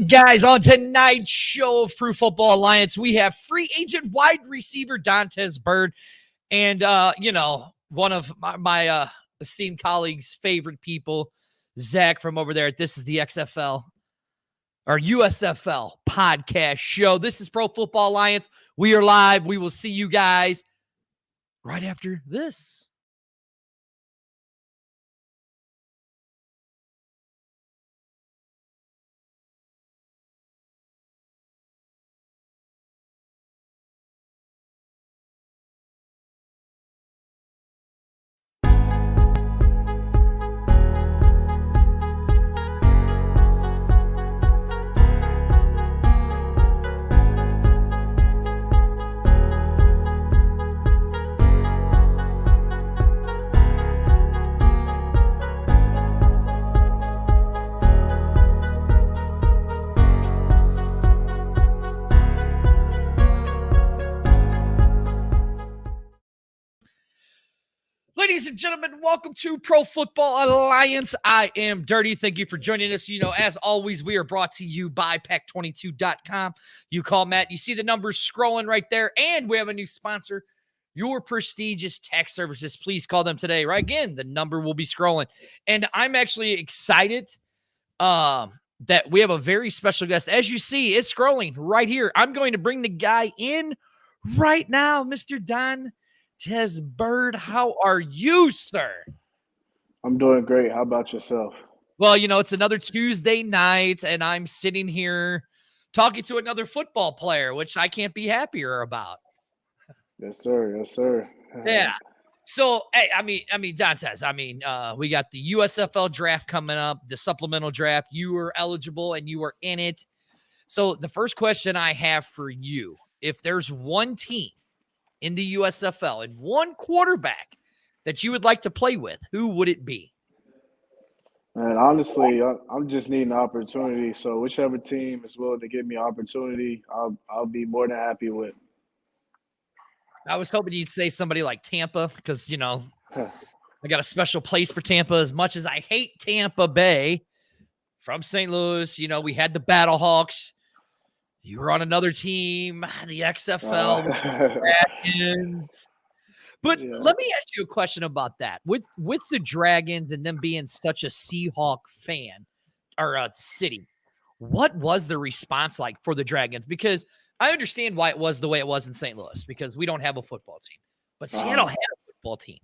Guys, on tonight's show of Pro Football Alliance, we have free agent wide receiver Dontez Byrd and, one of my esteemed colleagues' favorite people, Zach from over there. This is the XFL or USFL podcast show. This is Pro Football Alliance. We are live. We will see you guys right after this. Ladies and gentlemen, welcome to Pro Football Alliance. I am Dirty. Thank you for joining us. As always, we are brought to you by Pack22.com. You call Matt. You see the numbers scrolling right there. And we have a new sponsor, Your Prestigious Tax Services. Please call them today. Right? Again, the number will be scrolling. And I'm actually excited that we have a very special guest. As you see, it's scrolling right here. I'm going to bring the guy in right now, Mr. Dontez Byrd. How are you, sir? I'm doing great. How about yourself? Well, it's another Tuesday night, and I'm sitting here talking to another football player, which I can't be happier about. Yes, sir. Yes, sir. Yeah. So, hey, Dontez, we got the USFL draft coming up, the supplemental draft. You are eligible, and you are in it. So the first question I have for you, if there's one team in the USFL and one quarterback that you would like to play with, who would it be? And honestly, I'm just needing an opportunity. So whichever team is willing to give me an opportunity, I'll be more than happy with. I was hoping you'd say somebody like Tampa because, I got a special place for Tampa. As much as I hate Tampa Bay from St. Louis, we had the Battlehawks. You were on another team, the XFL. Dragons. But let me ask you a question about that. With the Dragons and them being such a Seahawk fan or a city, what was the response like for the Dragons? Because I understand why it was the way it was in St. Louis because we don't have a football team. But Seattle had a football team.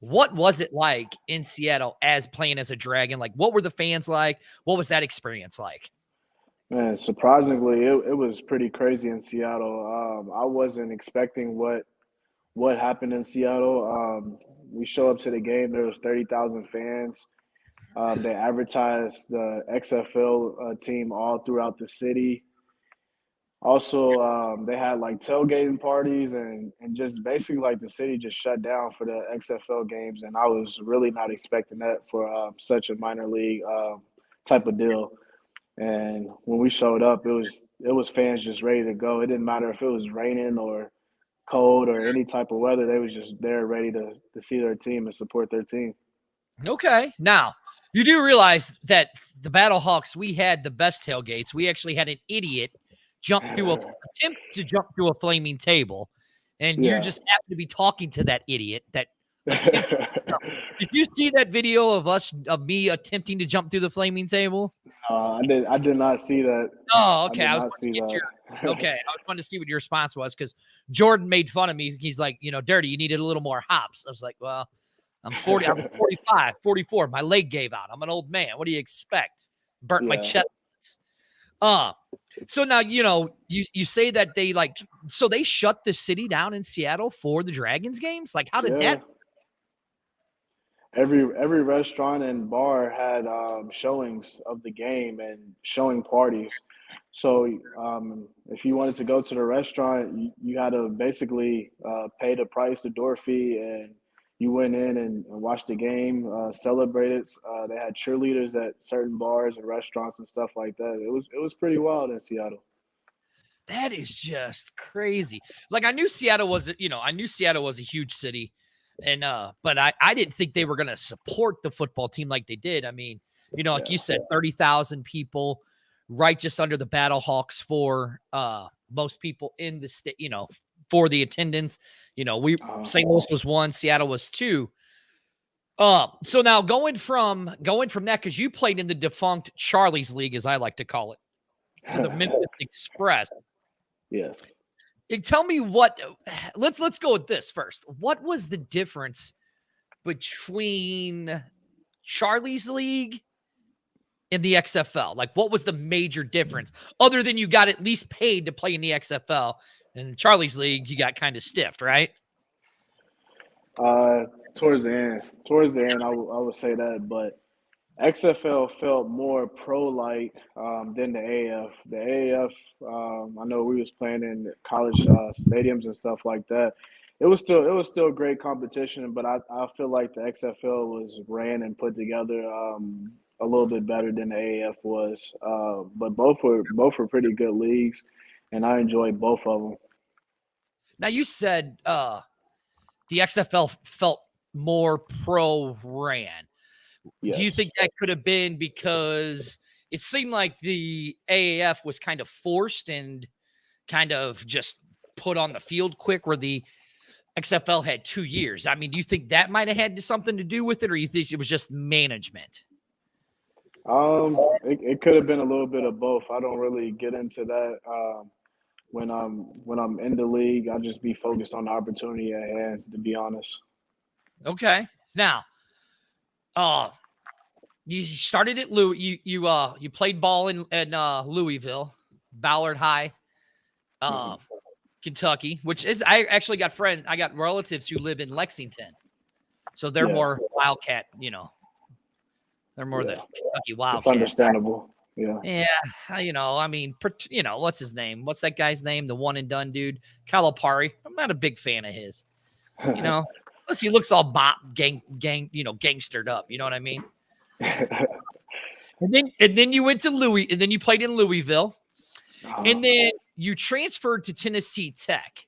What was it like in Seattle as playing as a Dragon? Like, what were the fans like? What was that experience like? Man, surprisingly, it was pretty crazy in Seattle. I wasn't expecting what happened in Seattle. We show up to the game. There was 30,000 fans. They advertised the XFL team all throughout the city. Also, they had like tailgating parties and just basically like the city just shut down for the XFL games. And I was really not expecting that for such a minor league type of deal. And when we showed up, it was fans just ready to go. It didn't matter if it was raining or cold or any type of weather. They was just there ready to see their team and support their team. Okay. Now, you do realize that the Battlehawks, we had the best tailgates. We actually had an idiot attempt to jump through a flaming table. And you just happen to be talking to that idiot that Did you see that video of me attempting to jump through the flaming table? I did not see that. Oh, okay. I was wanting to see what your response was because Jordan made fun of me. He's like, Dirty, you needed a little more hops. I was like, well, I'm 40, I'm 45, 44. My leg gave out. I'm an old man. What do you expect? Burnt my chest. So now, you say that so they shut the city down in Seattle for the Dragons games? Like, how did that? Every restaurant and bar had showings of the game and showing parties. So if you wanted to go to the restaurant, you had to basically pay the price, the door fee, and you went in and watched the game, celebrated. They had cheerleaders at certain bars and restaurants and stuff like that. It was pretty wild in Seattle. That is just crazy. Like I knew Seattle was a huge city. And but I didn't think they were going to support the football team like they did. I mean, like you said, 30,000 people. right just under the Battle Hawks for most people in the state, for the attendance. St. Louis was 1, Seattle was 2. So now going from that, because you played in the defunct Charlie's League, as I like to call it, for the Memphis Express. Yes. Tell me what. Let's go with this first. What was the difference between Charlie's League and the XFL? Like, what was the major difference other than you got at least paid to play in the XFL? And Charlie's League, you got kind of stiffed, right? Towards the end, I would say that, but XFL felt more pro-like than the AF. The AF, I know we was playing in college stadiums and stuff like that. It was still great competition, but I feel like the XFL was ran and put together a little bit better than the AF was. But both were pretty good leagues, and I enjoyed both of them. Now you said the XFL felt more pro-ran. Yes. Do you think that could have been because it seemed like the AAF was kind of forced and kind of just put on the field quick, where the XFL had 2 years? I mean, do you think that might have had something to do with it, or you think it was just management? It could have been a little bit of both. I don't really get into that. When I'm in the league, I just be focused on the opportunity at hand, to be honest. Okay. Now, you started at you played ball in Louisville, Ballard High, Kentucky, which is, I actually got relatives who live in Lexington, so they're more Wildcat, they're more the Kentucky Wildcat. It's understandable. Yeah. I mean, what's his name? What's that guy's name? The one and done dude, Calipari. I'm not a big fan of his. Unless he looks all gangstered up. You know what I mean? and then you went to and then you played in Louisville, and then you transferred to Tennessee Tech.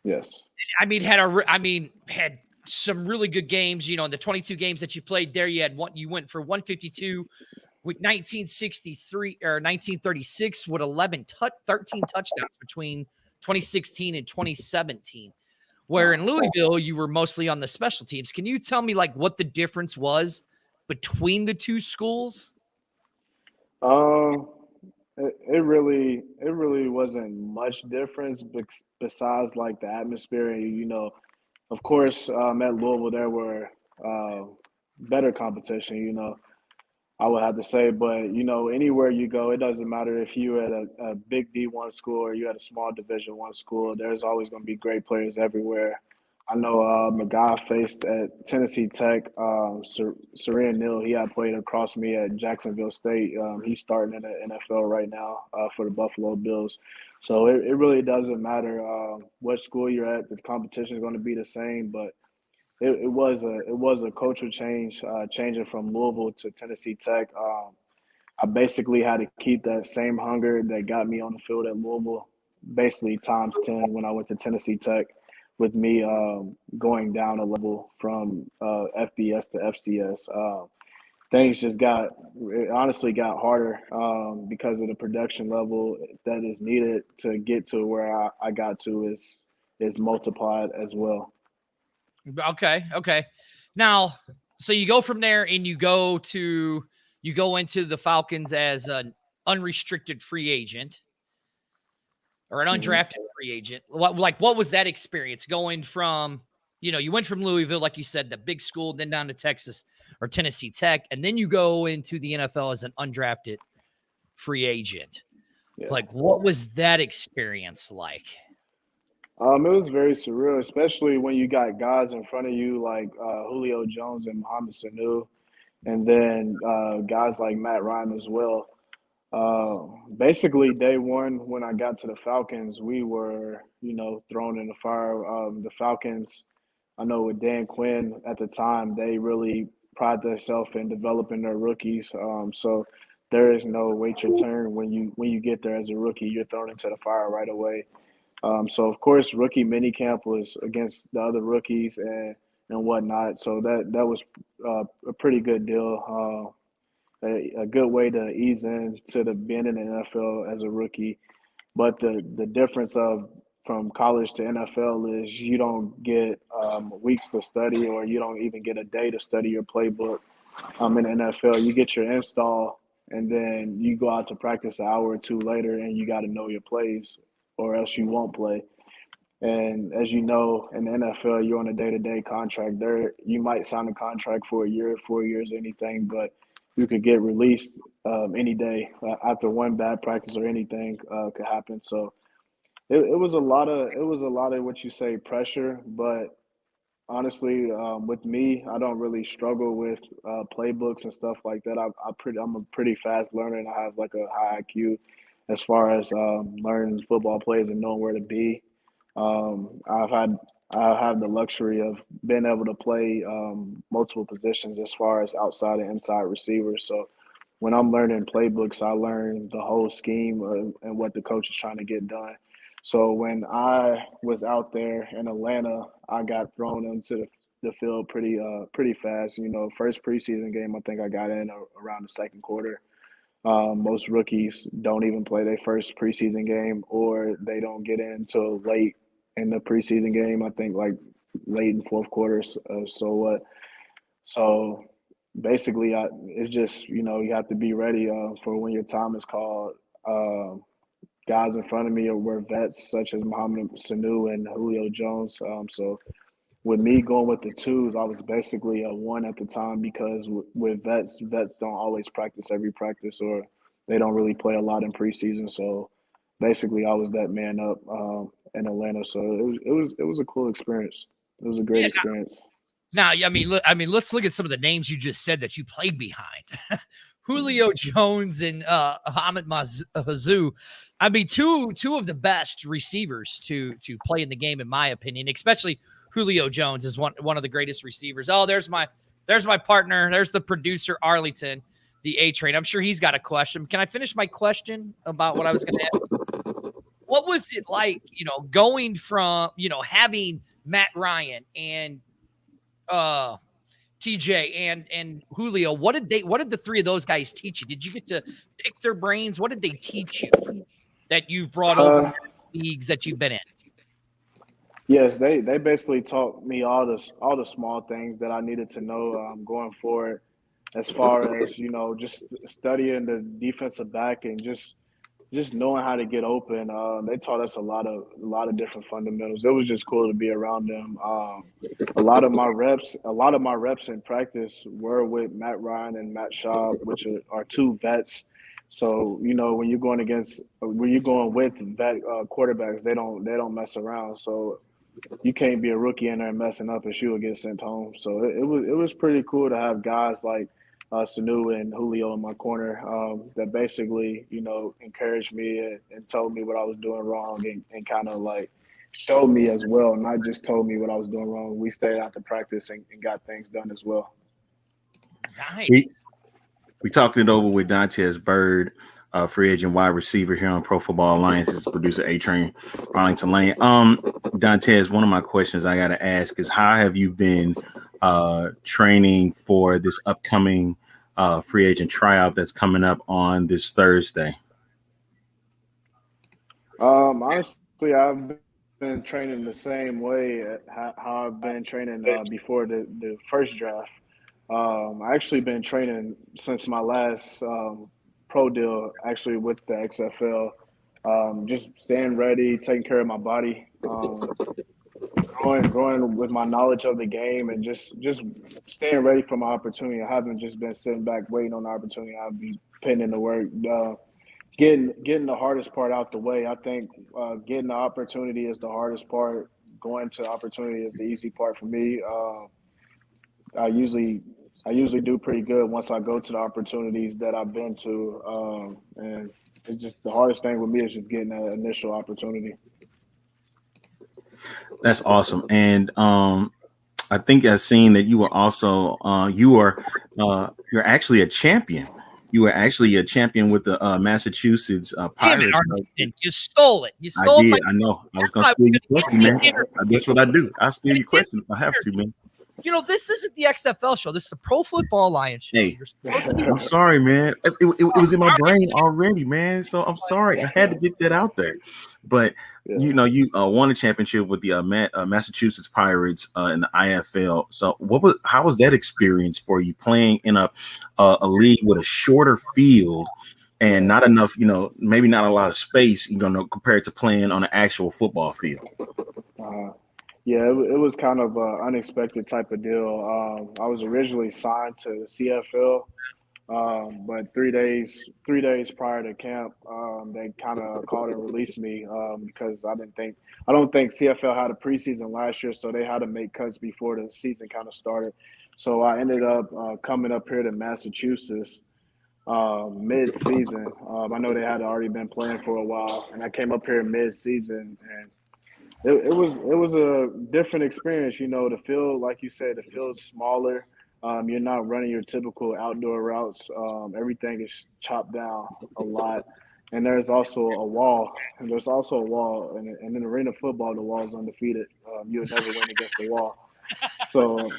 Yes. I mean, had some really good games. In the 22 games that you played there, you went for 152 with 1963 or 1936 with 13 touchdowns between 2016 and 2017. Where in Louisville, you were mostly on the special teams. Can you tell me what the difference was between the two schools? It really wasn't much difference besides the atmosphere. Of course, at Louisville there were better competition. I would have to say, but anywhere you go, it doesn't matter if you're at a big D1 school or you're at a small Division I school. There's always going to be great players everywhere. I know a guy I faced at Tennessee Tech, Seren Neal. He had played across me at Jacksonville State. He's starting in the NFL right now for the Buffalo Bills. So it really doesn't matter what school you're at. The competition is going to be the same, but it was a cultural change, changing from Louisville to Tennessee Tech. I basically had to keep that same hunger that got me on the field at Louisville, basically times 10 when I went to Tennessee Tech, with me going down a level from FBS to FCS. Things just honestly got harder because of the production level that is needed to get to where I got to is multiplied as well. Okay. Now, so you go from there and you go into the Falcons as an unrestricted free agent or an undrafted free agent. What was that experience going from, you went from Louisville, like you said, the big school, then down to Texas or Tennessee Tech, and then you go into the NFL as an undrafted free agent. Yeah. What was that experience like? It was very surreal, especially when you got guys in front of you like Julio Jones and Mohamed Sanu, and then guys like Matt Ryan as well. Basically, day one when I got to the Falcons, we were, thrown in the fire. The Falcons, I know with Dan Quinn at the time, they really pride themselves in developing their rookies. So there is no wait your turn when you get there as a rookie. You're thrown into the fire right away. So of course, rookie minicamp was against the other rookies and whatnot. So that was a pretty good deal. a good way to ease into the being in the NFL as a rookie. But the difference of from college to NFL is you don't get weeks to study, or you don't even get a day to study your playbook. In the NFL, you get your install, and then you go out to practice an hour or two later, and you got to know your plays, or else you won't play. And as you know, in the NFL, you're on a day-to-day contract. There, you might sign a contract for a year, 4 years, anything, but you could get released any day after one bad practice, or anything could happen. So it was a lot of what you say pressure, but honestly, with me, I don't really struggle with playbooks and stuff like that. I'm a pretty fast learner, and I have like a high IQ as far as learning football plays and knowing where to be. I've had I have the luxury of being able to play multiple positions as far as outside and inside receivers. So when I'm learning playbooks, I learn the whole scheme and what the coach is trying to get done. So when I was out there in Atlanta, I got thrown into the field pretty fast. You know, first preseason game, I think I got in around the second quarter. Most rookies don't even play their first preseason game, or they don't get in until late in the preseason game. I think like late in fourth quarter. So what? So basically, it's just you have to be ready for when your time is called. Guys in front of me were vets such as Mohamed Sanu and Julio Jones. So with me going with the twos, I was basically a one at the time, because with vets don't always practice every practice, or they don't really play a lot in preseason. So basically, I was that man up in Atlanta. So it was a cool experience. It was a great experience. Now, let's look at some of the names you just said that you played behind. Julio Jones and Hamid Hazou. I mean, two of the best receivers to play in the game, in my opinion. Especially Julio Jones is one of the greatest receivers. Oh, there's my partner. There's the producer Arlington, the A Train. I'm sure he's got a question. Can I finish my question about what I was going to ask? What was it like, going from having Matt Ryan and TJ and Julio? What did the three of those guys teach you? Did you get to pick their brains? What did they teach you that you've brought over to the leagues that you've been in? Yes, they basically taught me all the small things that I needed to know going forward, as far as just studying the defensive back and just knowing how to get open. They taught us a lot of different fundamentals. It was just cool to be around them. A lot of my reps in practice were with Matt Ryan and Matt Schaub, which are two vets. So when you're going with vet quarterbacks, they don't mess around. So you can't be a rookie in there messing up, and she will get sent home. So it was pretty cool to have guys like Sanu and Julio in my corner that basically, encouraged me and told me what I was doing wrong, and kind of like showed me as well, not just told me what I was doing wrong. We stayed out to practice and got things done as well. Nice. We talking it over with Dontez Byrd, free agent wide receiver here on Pro Football Alliance's producer A-Train, Arlington Lane. Dontez, one of my questions I got to ask is, how have you been training for this upcoming free agent tryout that's coming up on this Thursday? Honestly, I've been training the same way how I've been training before the first draft. I actually been training since my last pro deal, actually with the XFL. Just staying ready, taking care of my body, growing with my knowledge of the game, and just staying ready for my opportunity. I haven't just been sitting back waiting on the opportunity. I've been putting in the work, getting the hardest part out the way. I think getting the opportunity is the hardest part. Going to opportunity is the easy part for me. I usually do pretty good once I go to the opportunities that I've been to, and it's just the hardest thing with me is just getting that initial opportunity. That's awesome. And I think I've seen that you were also you're actually a champion. You were actually a champion with the Massachusetts Pirates. You stole it. I did. I know. I was going to steal your question, man. That's what I do. I steal your question if I have to, man. this isn't the XFL show. This is the Pro Football Alliance show. Hey, You're supposed to be I'm sorry, man. It was in my brain already, man. So I'm sorry. I had to get that out there. But you won a championship with the Massachusetts Pirates in the IFL. So how was that experience for you playing in a league with a shorter field and not enough, maybe not a lot of space, compared to playing on an actual football field? Yeah, it was kind of an unexpected type of deal. I was originally signed to the CFL, but 3 days prior to camp, they kind of called and released me because I don't think CFL had a preseason last year, so they had to make cuts before the season kind of started. So I ended up coming up here to Massachusetts mid-season. I know they had already been playing for a while, and I came up here mid-season, and it was a different experience. The field, like you said, the field's smaller. You're not running your typical outdoor routes. Everything is chopped down a lot, and there's also a wall. And there's also a wall, and in arena football, the wall's undefeated. You'll never win against the wall. So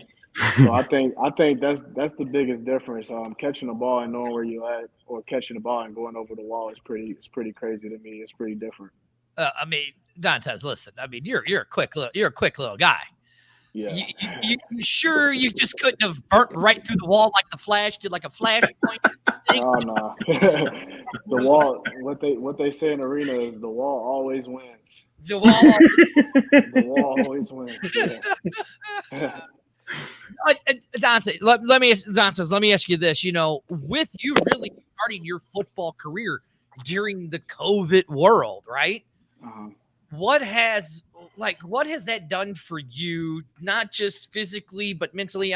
I think that's the biggest difference. Catching the ball and knowing where you're at, or catching the ball and going over the wall is pretty crazy to me. It's pretty different. Dontez, listen. You're a quick little guy. Yeah. You sure you just couldn't have burnt right through the wall like the Flash did, like a flashpoint? Oh no. The wall. What they say in arena is the wall always wins. The wall always wins. Yeah. Dontez, let me ask you this. With you really starting your football career during the COVID world, right? Uh-huh. What has that done for you, not just physically, but mentally?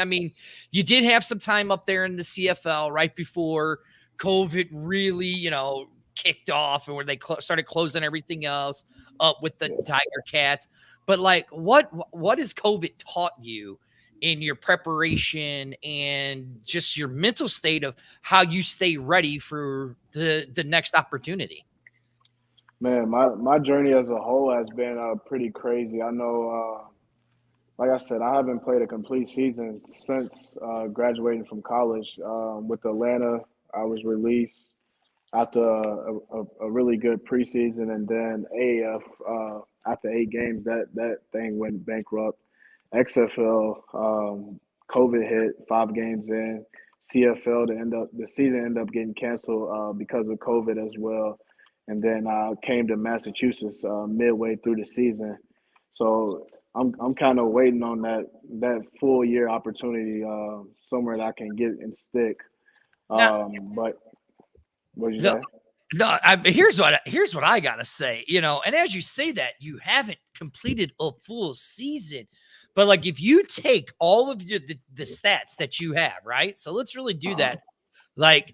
You did have some time up there in the CFL right before COVID really, kicked off, and where they started closing everything else up with the Tiger Cats. But what has COVID taught you in your preparation and just your mental state of how you stay ready for the next opportunity? Man, my journey as a whole has been pretty crazy. I know, like I said, I haven't played a complete season since graduating from college. With Atlanta, I was released after a really good preseason, and then AAF after 8 games, that thing went bankrupt. XFL, COVID hit 5 games in. CFL, the season ended up getting canceled because of COVID as well. And then I came to Massachusetts midway through the season. So I'm kind of waiting on that full year opportunity somewhere that I can get and stick. But what did you say? No, here's what I gotta say. And as you say that, you haven't completed a full season. But if you take all of the stats that you have, right? So let's really do that.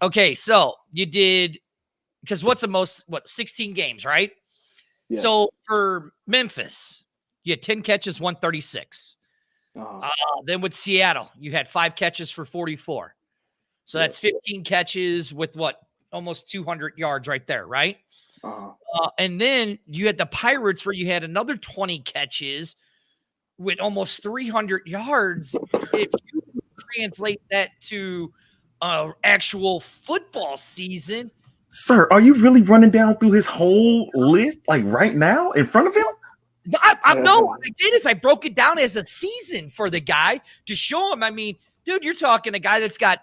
Okay, so you did. Because what's the most, 16 games, right? Yeah. So for Memphis, you had 10 catches, 136. Then with Seattle, you had 5 catches for 44. So that's 15 catches with almost 200 yards right there, right? And then you had the Pirates where you had another 20 catches with almost 300 yards. If you translate that to actual football season. Sir, are you really running down through his whole list right now in front of him? No, what I did is I broke it down as a season for the guy to show him. Dude, you're talking a guy that's got,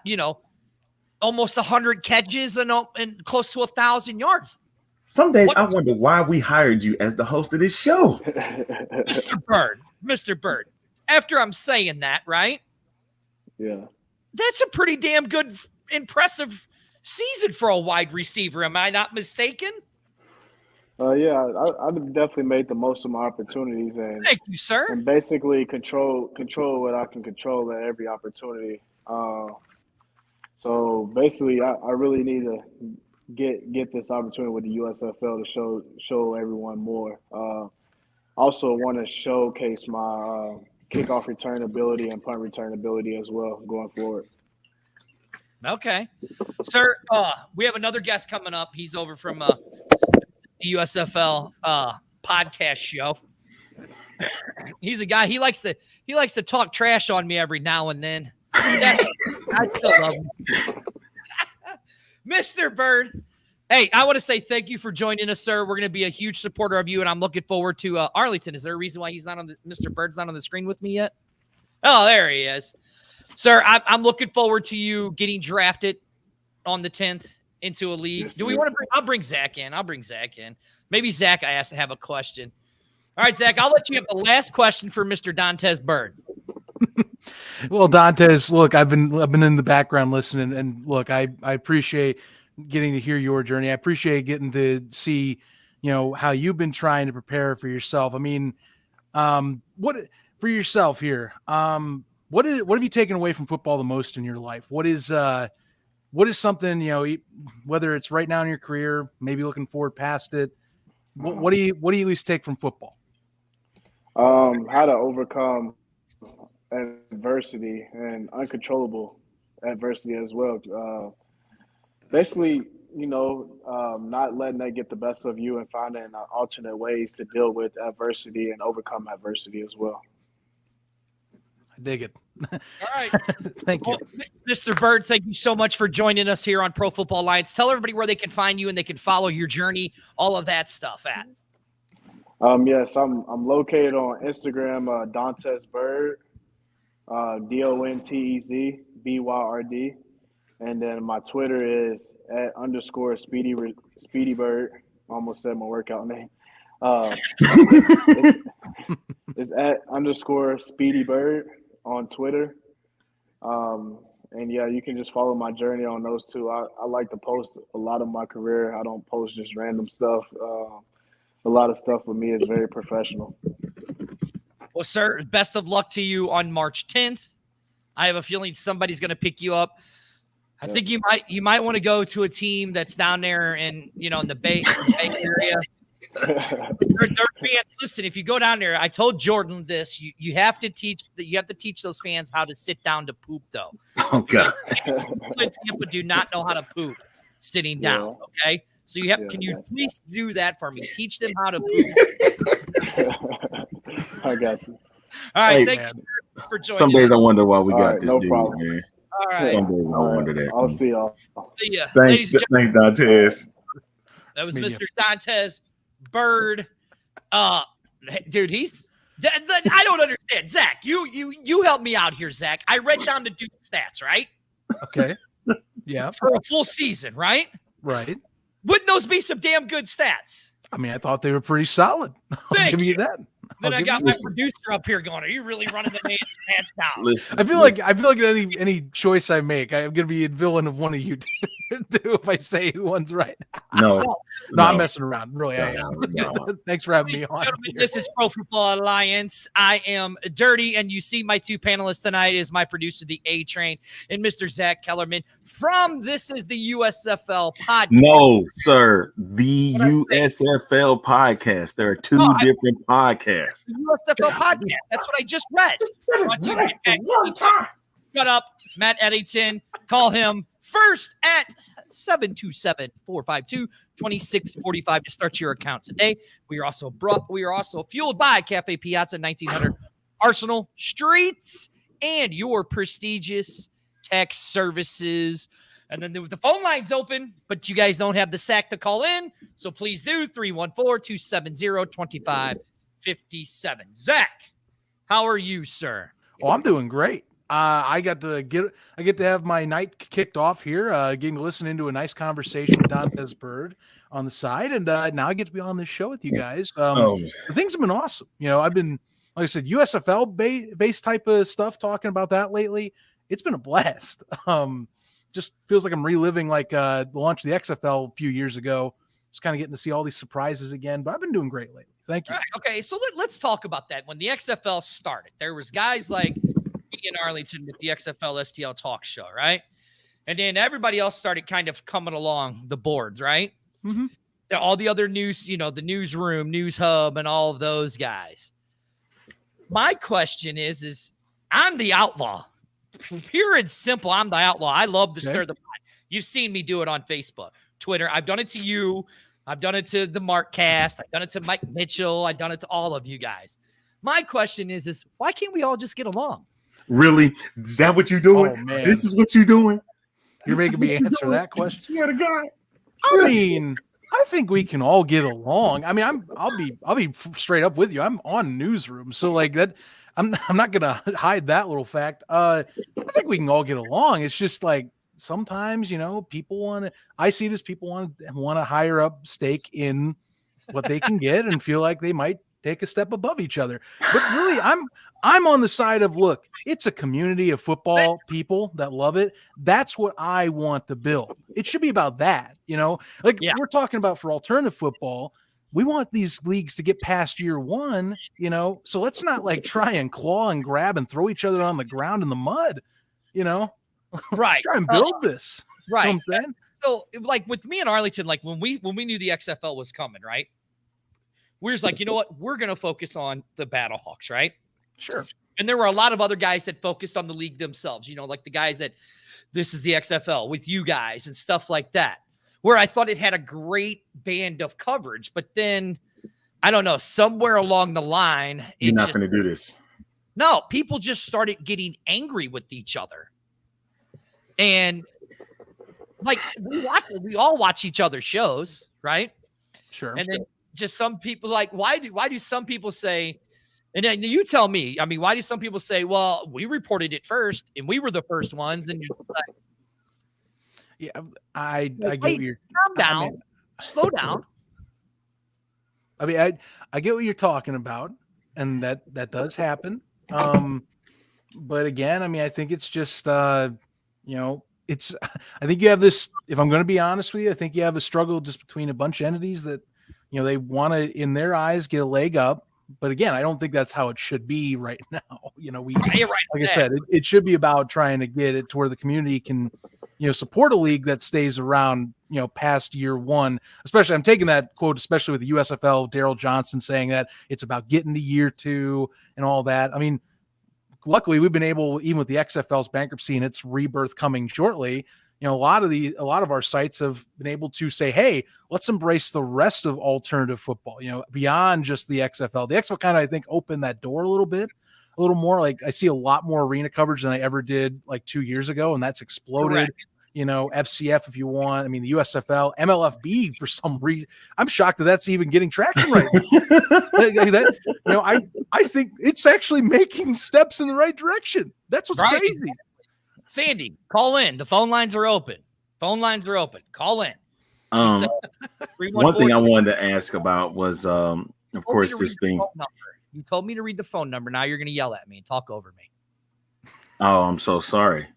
almost 100 catches and close to 1,000 yards. Some days I wonder why we hired you as the host of this show. Mr. Byrd, after I'm saying that, right? Yeah. That's a pretty damn good, impressive season for a wide receiver. Am I not mistaken? Yeah, I've definitely made the most of my opportunities, and thank you, sir. And basically control what I can control at every opportunity. So basically, I really need to get this opportunity with the USFL to show everyone more. Also, want to showcase my kickoff return ability and punt return ability as well going forward. Okay. Sir, we have another guest coming up. He's over from the USFL podcast show. He's a guy. He likes to talk trash on me every now and then. I still love him. Mr. Byrd. Hey, I want to say thank you for joining us, sir. We're going to be a huge supporter of you, and I'm looking forward to Arlington. Is there a reason why Mr. Byrd's not on the screen with me yet? Oh, there he is. Sir, I'm looking forward to you getting drafted on the 10th into a league. Yes, Do we want to I'll bring Zach in. Maybe Zach, I have a question. All right, Zach, I'll let you have the last question for Mr. Dontez Byrd. Well, Dontez, look, I've been in the background listening, and look, I appreciate getting to hear your journey. I appreciate getting to see, how you've been trying to prepare for yourself. I mean, what for yourself here? What have you taken away from football the most in your life? What is something, whether it's right now in your career, maybe looking forward past it? What do you at least take from football? How to overcome adversity and uncontrollable adversity as well. Basically, not letting that get the best of you and finding alternate ways to deal with adversity and overcome adversity as well. I dig it. All right. Thank you. Well, Mr. Byrd, thank you so much for joining us here on Pro Football Alliance. Tell everybody where they can find you and they can follow your journey, all of that stuff at. Yes, I'm located on Instagram, Dontez Byrd, Dontez Byrd, and then my Twitter is @_Speedy Bird. Almost said my workout name. It's @_Speedy Bird on Twitter. And yeah, you can just follow my journey on those two. I like to post a lot of my career. I don't post just random stuff. A lot of stuff with me is very professional. Well, sir, best of luck to you on March 10th. I have a feeling somebody's going to pick you up. I think you might want to go to a team that's down there in the Bay area. They're fans. Listen, if you go down there, I told Jordan this. You have to teach those fans how to sit down to poop, though. Oh God. People in Tampa do not know how to poop sitting down. Okay, so can you please do that for me? Teach them how to poop. I got you. All right, Hey, thank you for joining. Some days us. I wonder why we got this no dude, problem. man. All right, Some days I wonder that. I'll see y'all. see ya. Thanks, Dontez. That was Meet Mr. Dontez Byrd. Dude, I don't understand. Zach, you help me out here, Zach. I read down the dude's stats, right? Okay. Yeah. For a full season, right? Right. Wouldn't those be some damn good stats? I mean, I thought they were pretty solid. I'll give you that. Then I got my producer up here going, are you really running the man's stats down? Listen, I feel like any choice I make, I'm gonna be a villain of one of you two if I say who one's right. no, I'm messing around. Really, I am. No. Thanks for having Ladies me and on. gentlemen, here. this is Pro Football Alliance. I am Dirty, and you see my two panelists tonight is my producer, the A Train, and Mr. Zach Kellerman from This is the USFL podcast. No, sir. The USFL podcast. There are two different podcasts. The USFL podcast. That's what I just read. Shut up, Matt Eddington. Call him first at 727-452-2645 to start your account today. We are also fueled by Cafe Piazza, 1900 Arsenal Streets, and your prestigious tech services. And then the phone line's open, but you guys don't have the sack to call in, so please do 314-270-2557. Zach, how are you, sir? Oh, I'm doing great. I get to have my night kicked off here, getting to listen into a nice conversation with Dontez Byrd on the side, and now I get to be on this show with you guys. The things have been awesome. I've been, like I said, USFL based type of stuff, talking about that lately. It's been a blast. Just feels like I'm reliving the launch of the XFL a few years ago. Just kind of getting to see all these surprises again, but I've been doing great lately. Thank you. All right, okay, so let's talk about that. When the XFL started, there was guys like me in Arlington with the XFL STL talk show, right? And then everybody else started kind of coming along the boards, right? Mm-hmm. All the other news, the newsroom, news hub, and all of those guys. My question is I'm the outlaw. Pure and simple, I'm the outlaw. I love to stir the pot. You've seen me do it on Facebook, Twitter. I've done it to you. I've done it to the Mark Cast. I've done it to Mike Mitchell. I've done it to all of you guys. My question is why can't we all just get along? Really? Is that what you're doing? Oh, man. This is what you're doing? You're making me answer that question. Swear to God. I mean, I think we can all get along. I mean, I'll be straight up with you. I'm on Newsroom, so like that. I'm not gonna hide that little fact. I think we can all get along. It's just like sometimes, people want to. I see it as people want a higher up stake in what they can get and feel like they might take a step above each other. But really, I'm on the side of, look, it's a community of football people that love it. That's what I want to build. It should be about that, we're talking about for alternative football. We want these leagues to get past year one, so let's not like try and claw and grab and throw each other on the ground in the mud, Right. Try and build this. Right. So like with me and Arlington, like when we knew the XFL was coming, right? We're just like, you know what? We're going to focus on the Battlehawks, right? Sure. And there were a lot of other guys that focused on the league themselves, like the guys that this is the XFL with you guys and stuff like that, where I thought it had a great band of coverage. But then, I don't know, somewhere along the line. You're not going to do this. No, people just started getting angry with each other. And like we all watch each other's shows, right? Sure. And then just some people like, why do some people say, and then you tell me, I mean, why do some people say, well, we reported it first and we were the first ones? And you're like, yeah, I get what you're calm down, slow down. I mean, I get what you're talking about, and that does happen. But again, I mean, I think it's just it's I think you have this, if I'm going to be honest with you, I think you have a struggle just between a bunch of entities that they want to, in their eyes, get a leg up. But again, I don't think that's how it should be right now. You're right, like I said, it should be about trying to get it to where the community can, support a league that stays around, past year one. Especially, I'm taking that quote, especially with the USFL, Daryl Johnson saying that it's about getting to year two and all that. I mean, luckily we've been able, even with the XFL's bankruptcy and its rebirth coming shortly, a lot of our sites have been able to say, hey, let's embrace the rest of alternative football, beyond just the XFL. The XFL kind of, I think, opened that door a little more. Like I see a lot more arena coverage than I ever did like 2 years ago, and that's exploded. Correct. FCF if you want. I mean, the USFL, MLFB for some reason. I'm shocked that's even getting traction right now. I think it's actually making steps in the right direction. That's what's crazy. Sandy, call in. The phone lines are open. Call in. One thing I wanted to ask about was, of course, this thing. You told me to read the phone number. Now you're going to yell at me and talk over me. Oh, I'm so sorry.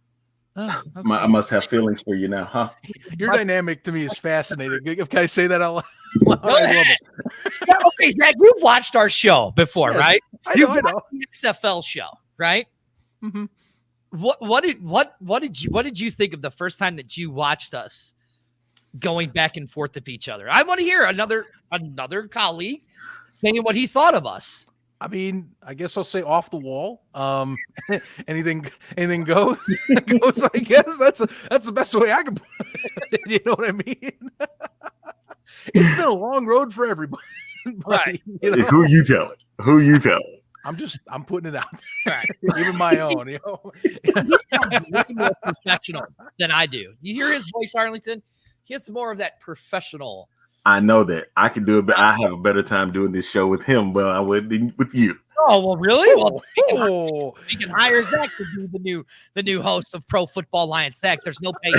Oh, okay. I must have feelings for you now, huh? Your dynamic to me is fascinating. Can I say that out loud? Okay, Zach, you've watched our show before, yes, right? I know. The XFL show, right? Mm-hmm. What did you think of the first time that you watched us going back and forth with each other? I want to hear another colleague saying what he thought of us. I mean, I guess I'll say off the wall. Anything goes. I guess that's the best way I can put it. You know what I mean? It's been a long road for everybody. Right. Who you telling? I'm putting it out there. Right. Even my own, He sounds way more professional than I do. You hear his voice, Arlington? He has more of that professional. I know that. I can do it, but I have a better time doing this show with him than I would with you. Oh, well, really? Well, we can hire Zach to be the new host of Pro Football Alliance. Zach, there's no pay.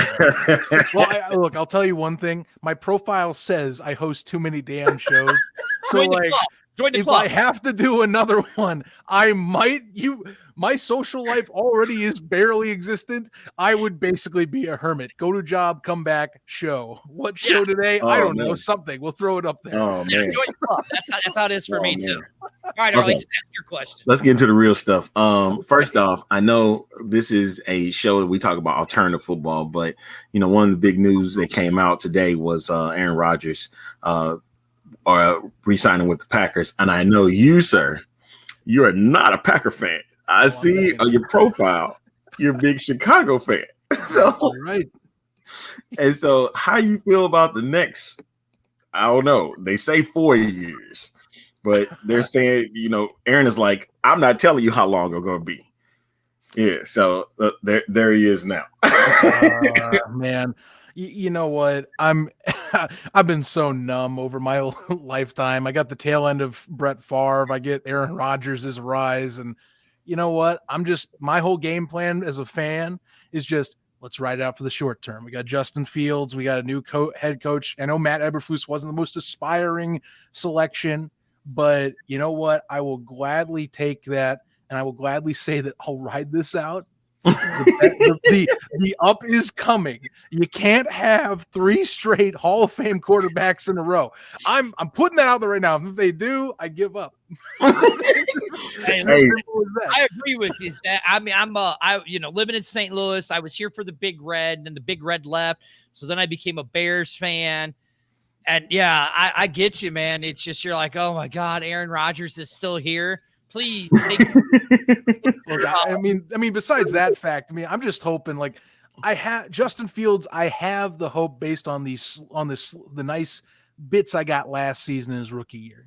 Well, look, I'll tell you one thing. My profile says I host too many damn shows. So, Join the if club. I have to do another one, I might. My social life already is barely existent. I would basically be a hermit. Go to job, come back, show. What show today? I don't know. Something. We'll throw it up there. Oh man, join the club. That's how it is for me too. All right, Arlington, ask your question. Let's get into the real stuff. First off, I know this is a show that we talk about alternative football, but one of the big news that came out today was Aaron Rodgers are re-signing with the Packers. And I know you, sir, you are not a Packer fan. I see on your profile, you're a big Chicago fan. So, right. And so how you feel about the next, I don't know, they say 4 years, but they're saying, Aaron is like, I'm not telling you how long it's going to be. Yeah, so there he is now. Man, you know what? I've been so numb over my whole lifetime. I got the tail end of Brett Favre. I get Aaron Rodgers' rise, and you know what? My whole game plan as a fan is just let's ride it out for the short term. We got Justin Fields. We got a new head coach. I know Matt Eberflus wasn't the most aspiring selection, but you know what? I will gladly take that. And I will gladly say that I'll ride this out. The up is coming. You can't have 3 straight Hall of Fame quarterbacks in a row. I'm putting that out there right now. If they do, I give up. Hey, I agree with you, Zach. I mean, I'm living in St. Louis. I was here for the Big Red, and the Big Red left. So then I became a Bears fan. And yeah, I get you, man. It's just you're like, oh my God, Aaron Rodgers is still here. Please. Look, I mean, besides that fact, I'm just hoping like I have Justin Fields. I have the hope based on the nice bits I got last season in his rookie year.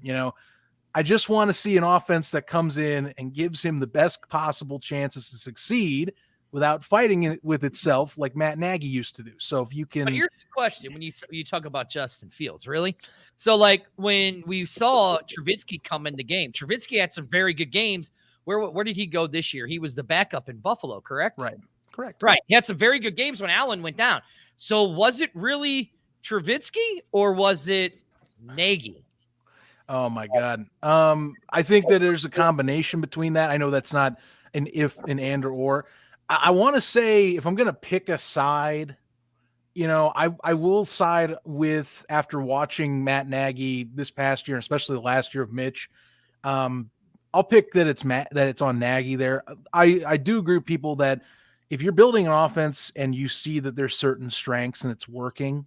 I just want to see an offense that comes in and gives him the best possible chances to succeed without fighting it with itself like Matt Nagy used to do. So if you can. But here's the question when you talk about Justin Fields, really? So like when we saw Trubisky come in the game, Trubisky had some very good games. Where did he go this year? He was the backup in Buffalo, correct? Right. Correct. Right. He had some very good games when Allen went down. So was it really Trubisky or was it Nagy? Oh my God. I think that there's a combination between that. I know that's not an if, an and, or. I want to say if I'm going to pick a side, I will side with, after watching Matt Nagy this past year, especially the last year of Mitch, I'll pick that it's on Nagy there. I do agree with people that if you're building an offense and you see that there's certain strengths and it's working,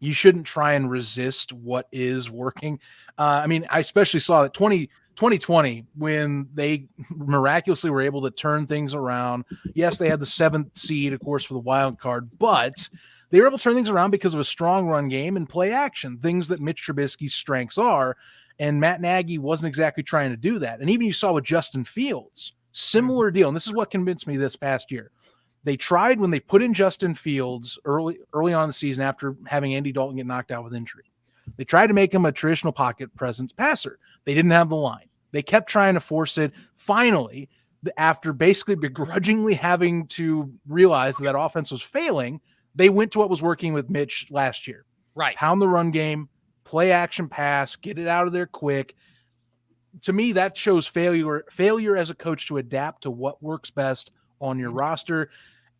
you shouldn't try and resist what is working. I especially saw that 2020 when they miraculously were able to turn things around. Yes, they had the 7th seed, of course, for the wild card, but they were able to turn things around because of a strong run game and play action, things that Mitch Trubisky's strengths are. And Matt Nagy wasn't exactly trying to do that. And even you saw with Justin Fields, similar deal. And this is what convinced me this past year. They tried when they put in Justin Fields early on in the season after having Andy Dalton get knocked out with injury. They tried to make him a traditional pocket presence passer. They didn't have the line. They kept trying to force it. Finally, after basically begrudgingly having to realize that offense was failing, they went to what was working with Mitch last year. Right. Pound the run game, play action pass, get it out of there quick. To me, that shows failure as a coach to adapt to what works best on your roster.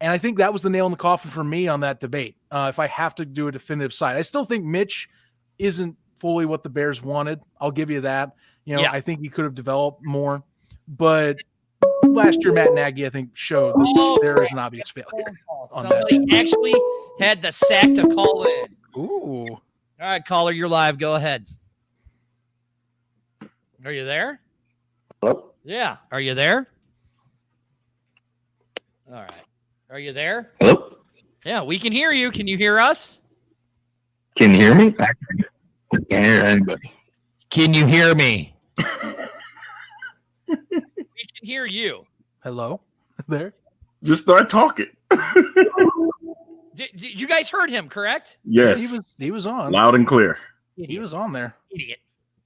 And I think that was the nail in the coffin for me on that debate. If I have to do a definitive side, I still think Mitch isn't fully what the Bears wanted. I'll give you that. I think he could have developed more. But last year, Matt Nagy, I think, showed that there is an obvious failure. Somebody actually had the sack to call in. Ooh. All right, caller, you're live. Go ahead. Are you there? Hello? Yeah. Are you there? All right. Are you there? Hello? Yeah, we can hear you. Can you hear us? Can you hear me? I can't hear anybody. Can you hear me? We can hear you. Hello? There? Just start talking. Did you guys heard him, correct? Yes. He was on. Loud and clear. He was on there.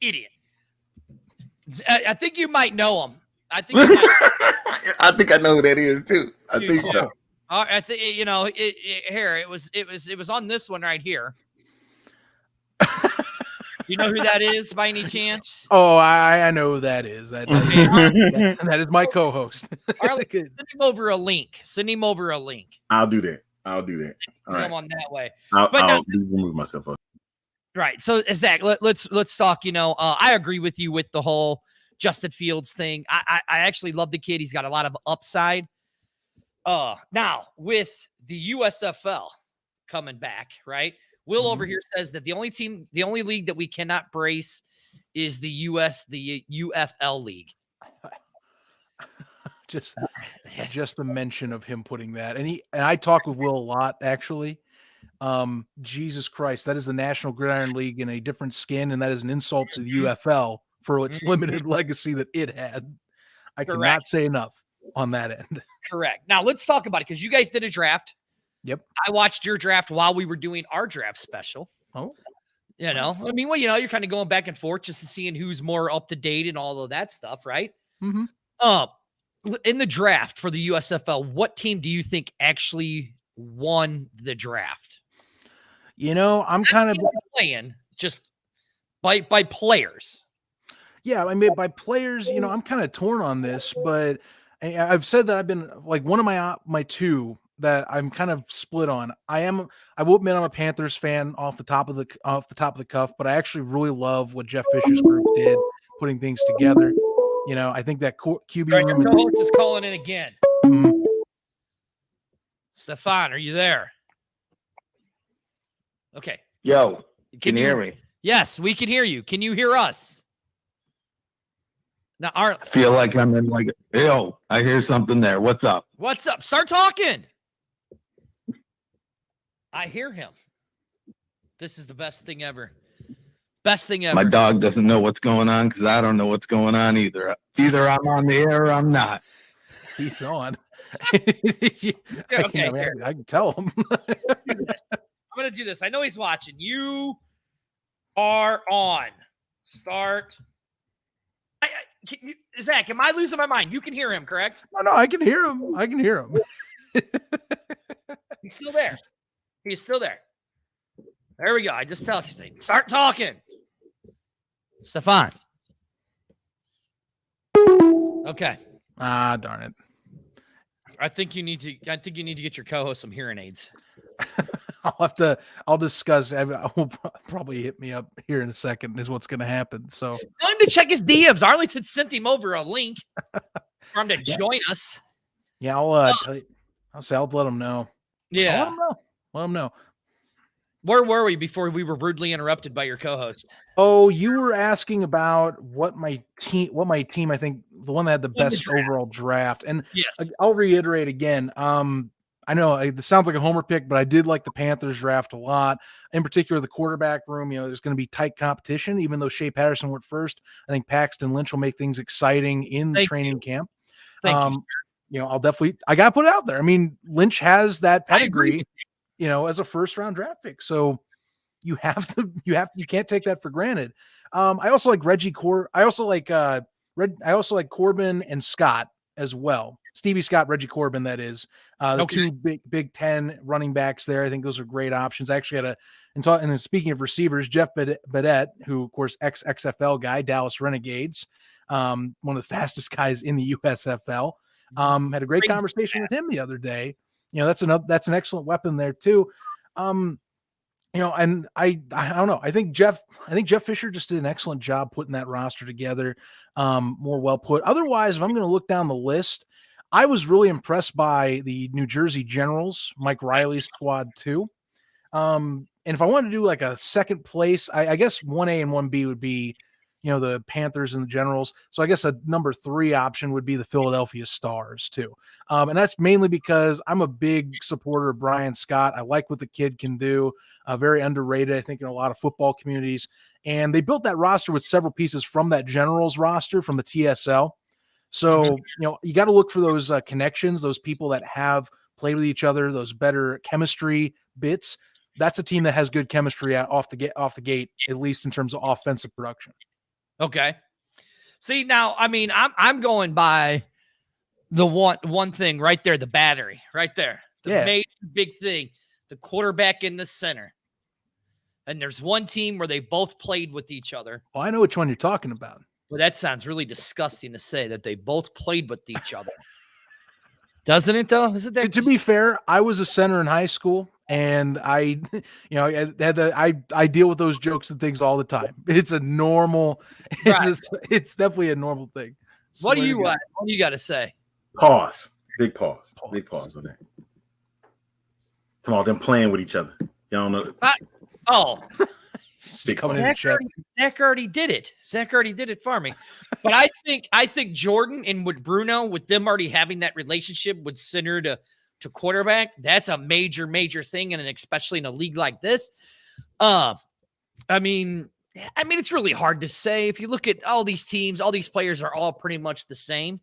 Idiot. I think you might know him. I think you might. I think I know who that is too. I think so. I think here it was on this one right here. You know who that is by any chance? Oh, I know who that is. That is my co-host. Send him over a link. I'll do that. All right. Come on that way. I'll remove myself up. Right. So Zach, let's talk. I agree with you with the whole Justin Fields thing. I actually love the kid. He's got a lot of upside. Now with the USFL coming back, right? Will over here says that the only league that we cannot brace is the UFL league. Just the mention of him putting that, and I talk with Will a lot actually. Jesus Christ, that is the National Gridiron League in a different skin, and that is an insult to the UFL for its limited legacy that it had. I Correct. cannot say enough on that end. Correct. Now let's talk about it because you guys did a draft. Yep. I watched your draft while we were doing our draft special. Oh, You know, I mean, well, you know, you're kind of going back and forth just to seeing who's more up to date and all of that stuff, right? mm-hmm. In the draft for the USFL, what team do you think actually won the draft? You know, I'm kind of playing just by players. Yeah, I mean, by players, you know, I'm kind of torn on this, but I've said that I've been like one of my two that I'm kind of split on. I will admit I'm a Panthers fan off the top of the cuff, but I actually really love what Jeff Fisher's group did, putting things together. You know, I think that QB room. Your co-host is calling in again. Mhm. Stefan, are you there? Okay. Yo, can you hear me? Yes, we can hear you. Can you hear us? Now, I feel like I'm in like, yo, I hear something there. What's up? What's up? Start talking. I hear him. This is the best thing ever. Best thing ever. My dog doesn't know what's going on because I don't know what's going on either. Either I'm on the air or I'm not. He's on. Okay, I can tell him. I'm going to do this. I know he's watching. You are on. Start. Zach, am I losing my mind? You can hear him, correct? No, I can hear him. He's still there. He's still there. There we go. I just tell you. Start talking. Stefan. Okay. Darn it. I think you need to get your co-host some hearing aids. I'll discuss. Will probably hit me up here in a second is what's going to happen. So tell him to check his DMs. Arlington sent him over a link for him to join us. Yeah, I'll let him know. Yeah. Let him know. Where were we before we were rudely interrupted by your co-host? Oh, you were asking about what my team, I think the one that had the best overall draft. And yes, I'll reiterate again. I know it sounds like a homer pick, but I did like the Panthers draft a lot. In particular, the quarterback room, you know, there's going to be tight competition, even though Shea Patterson went first. I think Paxton Lynch will make things exciting in the training camp. Thank you. You know, I got to put it out there. I mean, Lynch has that pedigree, you know, as a first round draft pick. So you can't take that for granted. I also like I also like Corbin and Scott as well. Stevie Scott, Reggie Corbin, that is. The two Big Ten running backs there. I think those are great options. I actually had and speaking of receivers, Jeff Badette, who, of course, ex-XFL guy, Dallas Renegades, one of the fastest guys in the USFL. Had a great conversation with him the other day. You know, that's an excellent weapon there too. You know, and I don't know. I think Jeff Fisher just did an excellent job putting that roster together. More well put. Otherwise, if I'm going to look down the list, I was really impressed by the New Jersey Generals, Mike Riley's squad too. And if I wanted to do like a second place, I guess 1A and 1B would be, you know, the Panthers and the Generals. So I guess a number 3 option would be the Philadelphia Stars too. And that's mainly because I'm a big supporter of Brian Scott. I like what the kid can do. Very underrated, I think, in a lot of football communities. And they built that roster with several pieces from that Generals roster from the TSL. So, you know, you got to look for those connections, those people that have played with each other, those better chemistry bits. That's a team that has good chemistry off the gate, at least in terms of offensive production. Okay. See, now, I mean, I'm going by the one thing right there, the battery right there. The major big thing, the quarterback in the center. And there's one team where they both played with each other. Well, I know which one you're talking about. Well, that sounds really disgusting to say that they both played with each other. Doesn't it, though? Isn't that to be fair, I was a center in high school, and I deal with those jokes and things all the time. It's a normal. It's definitely a normal thing. What do you got to say? Pause. Big pause. Big pause on that. Come on, them playing with each other. Y'all know. Coming in the chat. Zach already did it. Zach already did it for me. But I think Jordan and with Bruno, with them already having that relationship with center to quarterback, that's a major, major thing, and especially in a league like this. I mean, I mean, it's really hard to say. If you look at all these teams, all these players are all pretty much the same.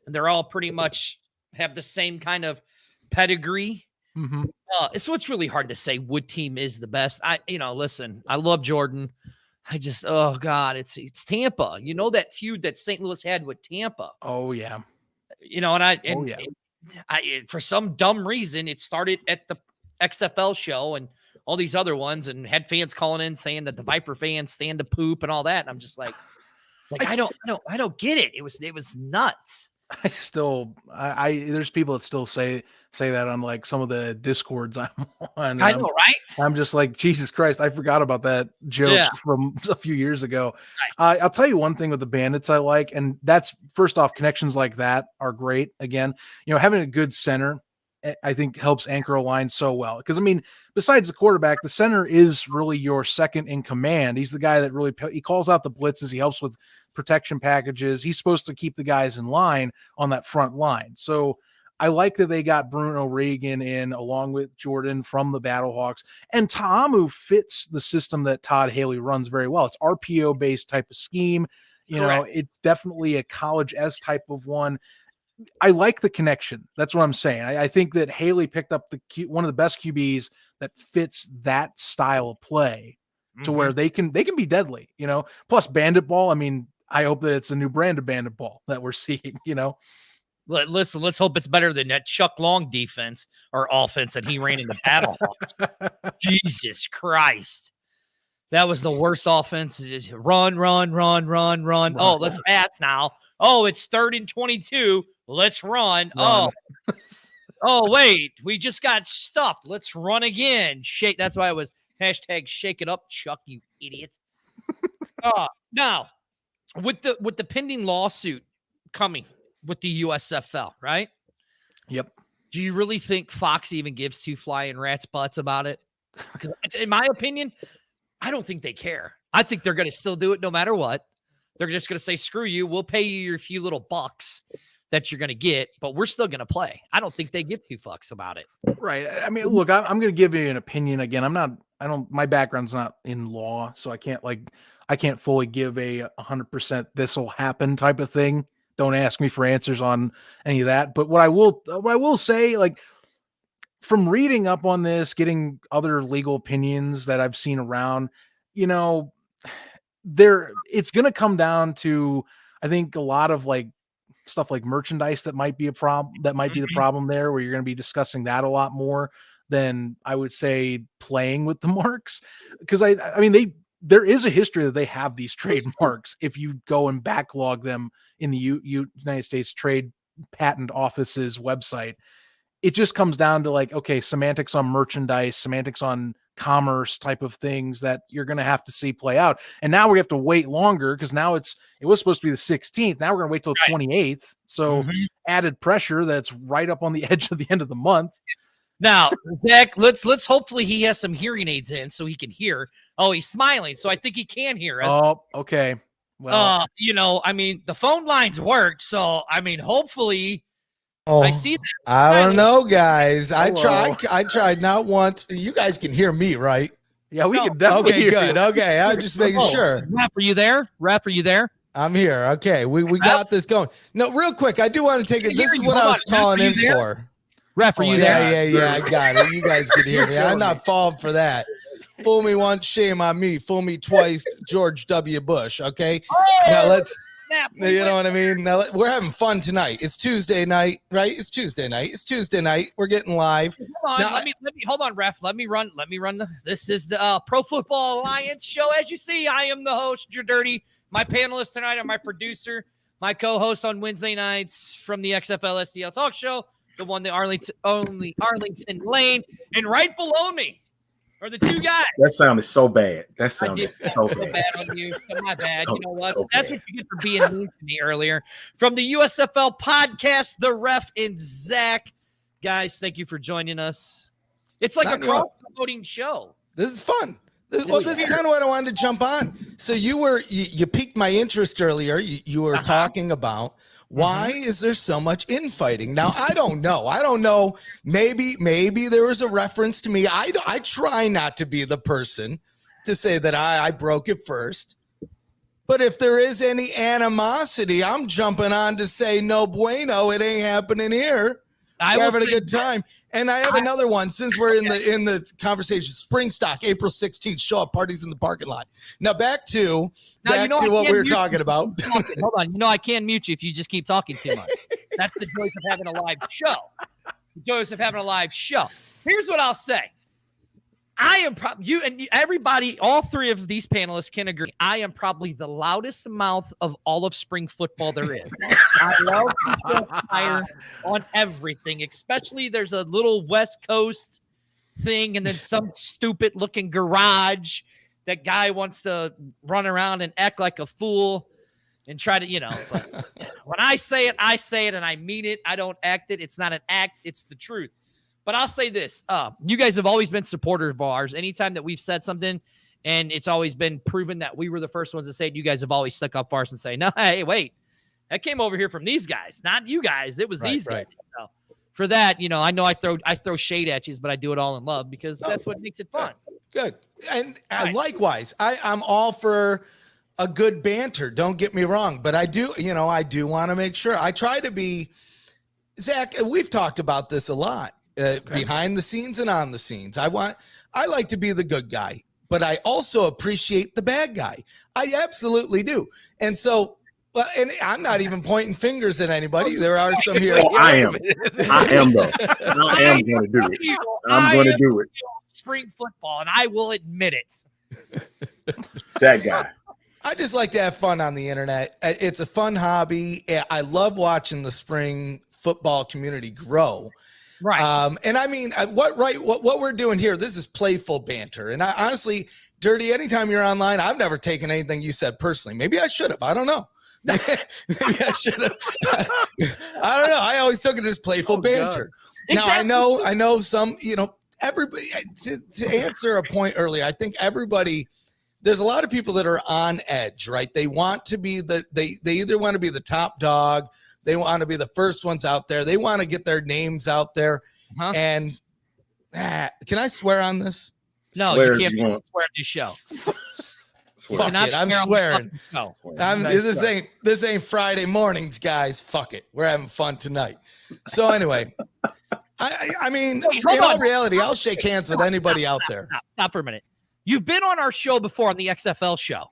And they're all pretty much have the same kind of pedigree. Mm-hmm. So it's really hard to say what team is the best. Listen, I love Jordan. Oh God, it's Tampa. You know that feud that St. Louis had with Tampa. Oh yeah. For some dumb reason, it started at the XFL show and all these other ones, and had fans calling in saying that the Viper fans stand to poop and all that. And I'm just like I don't get it. It was nuts. There's people that still say that on like some of the discords I'm on. I know, right? I'm just like, Jesus Christ, I forgot about that joke from a few years ago. Right. I'll tell you one thing with the Bandits I like, and that's first off, connections like that are great. Again, having a good center, I think helps anchor a line so well. Because I mean, besides the quarterback, the center is really your second in command. He's the guy that really he calls out the blitzes. He helps with protection packages. He's supposed to keep the guys in line on that front line. So I like that they got Bruno Reagan in along with Jordan from the Battlehawks, and Ta'amu fits the system that Todd Haley runs very well. It's RPO based type of scheme. It's definitely a college-esque type of one. I like the connection. That's what I'm saying. I think that Haley picked up one of the best QBs that fits that style of play to where they can be deadly, plus Bandit Ball. I mean, I hope that it's a new brand of Bandit Ball that we're seeing, Listen, let's hope it's better than that Chuck Long defense or offense that he ran in the Battlehawks. Jesus Christ. That was the worst offense. Run. Oh, let's pass now. Oh, it's 3rd and 22. Let's run. Oh, wait, we just got stuffed. Let's run again. Shake. That's why it was hashtag shake it up, Chuck, you idiot. Now, with the pending lawsuit coming with the USFL, right? Yep. Do you really think Fox even gives two flying rats butts about it? In my opinion, I don't think they care. I think they're going to still do it no matter what. They're just going to say, screw you. We'll pay you your few little bucks that you're going to get, but we're still going to play. I don't think they give two fucks about it. Right. I mean, look, I'm going to give you an opinion again. My background's not in law, so I can't fully give a 100% this will happen type of thing. Don't ask me for answers on any of that. But what I will say, like, from reading up on this, getting other legal opinions that I've seen around, it's going to come down to, I think, a lot of like stuff like merchandise that might be a problem. That might be the problem there, where you're going to be discussing that a lot more than I would say playing with the marks. Because I mean, there is a history that they have these trademarks. If you go and backlog them in the United States Trade Patent Office's website, it just comes down to like, okay, semantics on merchandise, semantics on commerce type of things that you're going to have to see play out. And now we have to wait longer because now it was supposed to be the 16th. Now we're going to wait till 28th. So added pressure that's right up on the edge of the end of the month. Now, Zach, let's hopefully he has some hearing aids in so he can hear. Oh, he's smiling, so I think he can hear us. Oh, okay. Well, I mean, the phone lines worked, so I mean, hopefully. Oh, I see that. I don't know, guys. I tried not once. You guys can hear me, right? Yeah, we can definitely hear good. you. Okay, I'm just making sure. Ref, are you there? Ref, are you there? I'm here. Okay, we got this going. No, real quick, I do want to take it. This is what I was calling in for. Ref, are you there? Yeah, I got it. You guys can hear me. I'm not falling for that. Fool me once, shame on me. Fool me twice, George W. Bush. Okay, now let's. You know what I mean? Now we're having fun tonight. It's Tuesday night, right? It's Tuesday night. We're getting live. Hold on, now, let me hold on, ref. Let me run. This is the Pro Football Alliance show. As you see, I am the host, You're Dirty. My panelists tonight are my producer, my co-host on Wednesday nights from the XFL STL Talk Show, the one, the Arlington Lane, and right below me are the two guys. That sounded so bad. That sounded so bad on you. My bad. You know what? That's what you get for being mean to me earlier. From the USFL podcast, the Ref and Zach. Guys, thank you for joining us. It's like a cross-promoting show. This is fun. This is kind of what I wanted to jump on. So you piqued my interest earlier. You were talking about why is there so much infighting? Now, I don't know. Maybe there was a reference to me. I try not to be the person to say that I broke it first. But if there is any animosity, I'm jumping on to say no bueno. It ain't happening here. We're having a good time. And I have another one since we're in the conversation. Spring stock, April 16th. Show up, parties in the parking lot. Now back to what we were talking about. Hold on. I can't mute you if you just keep talking too much. That's the joys of having a live show. The joys of having a live show. Here's what I'll say. I am everybody, all three of these panelists can agree. I am probably the loudest mouth of all of spring football there is. I love to fire on everything, especially there's a little West Coast thing and then some stupid looking garage that guy wants to run around and act like a fool and try to, but when I say it, and I mean it. I don't act it. It's not an act. It's the truth. But I'll say this. You guys have always been supporters of ours. Anytime that we've said something and it's always been proven that we were the first ones to say it, you guys have always stuck up for us and say, no, hey, wait, that came over here from these guys, not you guys. It was these guys. So for that, I know I throw shade at you, but I do it all in love because that's what makes it fun. Good. And likewise, I'm all for a good banter. Don't get me wrong, but I do want to make sure I try to be, Zach, we've talked about this a lot. Behind the scenes and on the scenes. I like to be the good guy, but I also appreciate the bad guy. I absolutely do. And so, and I'm not even pointing fingers at anybody. There are some here. Oh, I am though. I am going to do it. I'm going to do it. Spring football, and I will admit it. That guy. I just like to have fun on the internet. It's a fun hobby. I love watching the spring football community grow. Right. And I mean, what we're doing here, this is playful banter. And I honestly, Dirty, anytime you're online, I've never taken anything you said personally. Maybe I should have. I don't know. Maybe I should have. I don't know. I always took it as playful banter. Exactly. Now, I know some, everybody, to answer a point earlier, I think there's a lot of people that are on edge, right? They want to be they either want to be the top dog, they want to be the first ones out there. They want to get their names out there. Uh-huh. And can I swear on this? No, you can't swear on this show. Fuck it, I'm swearing. This ain't Friday mornings, guys. Fuck it. We're having fun tonight. So anyway, I mean, in all reality, I'll shake hands with anybody out there. Stop for a minute. You've been on our show before on the XFL show.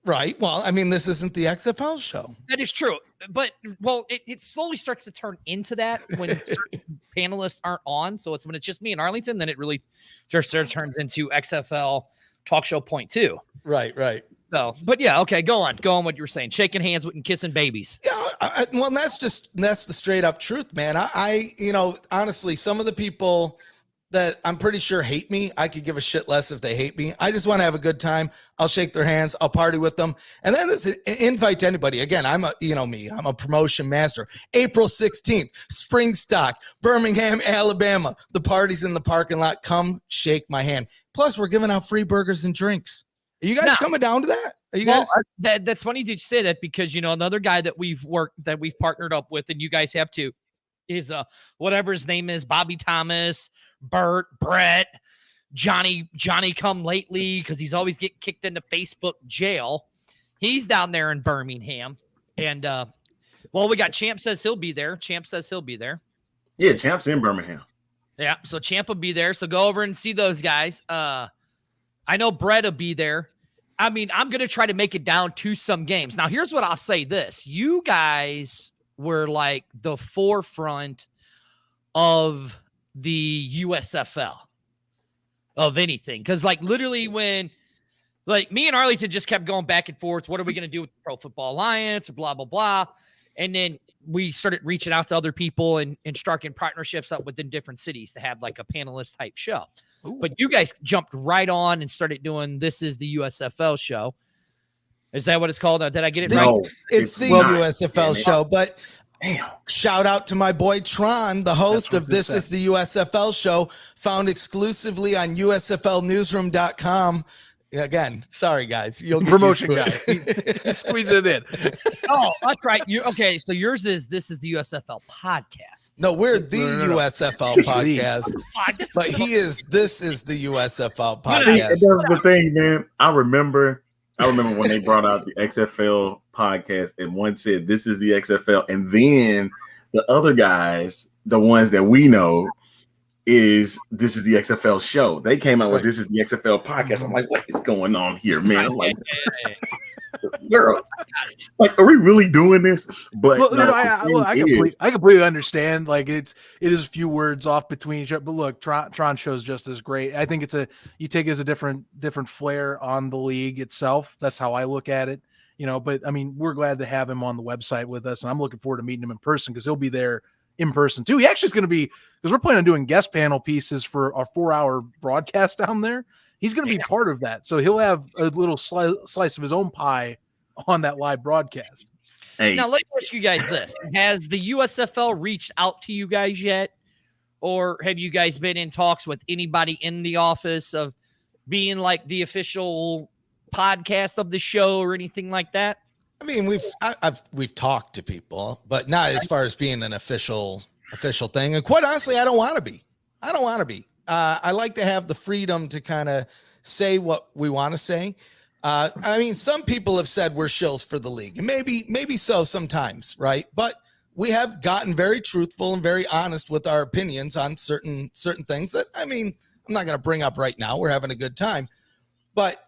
Right. Well, I mean, this isn't the XFL show. That is true. But, it slowly starts to turn into that when certain panelists aren't on. So it's when it's just me and Arlington, then it really just turns into XFL talk show point 2. Right. So, but yeah, okay, go on what you were saying. Shaking hands and kissing babies. Yeah. Well, that's the straight up truth, man. I honestly, some of the people that I'm pretty sure hate me, I could give a shit less if they hate me. I just want to have a good time. I'll shake their hands. I'll party with them. And then this invite to anybody. Again, I'm a promotion master. April 16th, spring stock, Birmingham, Alabama. The party's in the parking lot. Come shake my hand. Plus, we're giving out free burgers and drinks. Are you guys coming down to that? Are you guys? That's funny that you say that because, another guy that we've partnered up with, and you guys have too, is whatever his name is, Bobby Thomas, Bert, Brett, Johnny come lately because he's always getting kicked into Facebook jail. He's down there in Birmingham. And, we got Champ says he'll be there. Yeah, Champ's in Birmingham. Yeah, so Champ will be there. So go over and see those guys. I know Brett will be there. I mean, I'm going to try to make it down to some games. Now, here's what I'll say this. You guys were like the forefront of the USFL of anything. Because literally when me and Arlington just kept going back and forth, what are we going to do with the Pro Football Alliance or blah, blah, blah. And then we started reaching out to other people and striking partnerships up within different cities to have a panelist type show. Ooh. But you guys jumped right on and started doing, this is the USFL show. Is that what it's called? Did I get it right? No, it's the USFL show, but shout out to my boy Tron, the host of This is the USFL show, found exclusively on USFLnewsroom.com. Again, sorry guys. You'll get Promotion used guy. to it. He's squeezing it in. Oh, that's right. Okay, so this is the USFL podcast. No, we're the No. USFL Just the. podcast. This But is this is the USFL See, podcast. that's the thing, man. I remember when they brought out the XFL podcast and one said, this is the XFL. And then the other guys, the ones that we know, this is the XFL show. They came out with this is the XFL podcast. I'm like, what is going on here, man? I'm like, girl, like, are we really doing this? But I completely understand. Like it is a few words off between each other. But look, Tron show's just as great. I think you take it as a different flair on the league itself. That's how I look at it. But I mean, we're glad to have him on the website with us, and I'm looking forward to meeting him in person because he'll be there in person too. He actually is going to be, because we're planning on doing guest panel pieces for our 4-hour broadcast down there. He's going to be part of that. So he'll have a little slice of his own pie on that live broadcast. Hey. Now, let me ask you guys this. Has the USFL reached out to you guys yet? Or have you guys been in talks with anybody in the office of being like the official podcast of the show or anything like that? I mean, we've talked to people, but not as far as being an official thing. And quite honestly, I don't want to be. I like to have the freedom to kind of say what we want to say. I mean, some people have said we're shills for the league, and maybe so sometimes, right? But we have gotten very truthful and very honest with our opinions on certain things that, I mean, I'm not going to bring up right now. We're having a good time. But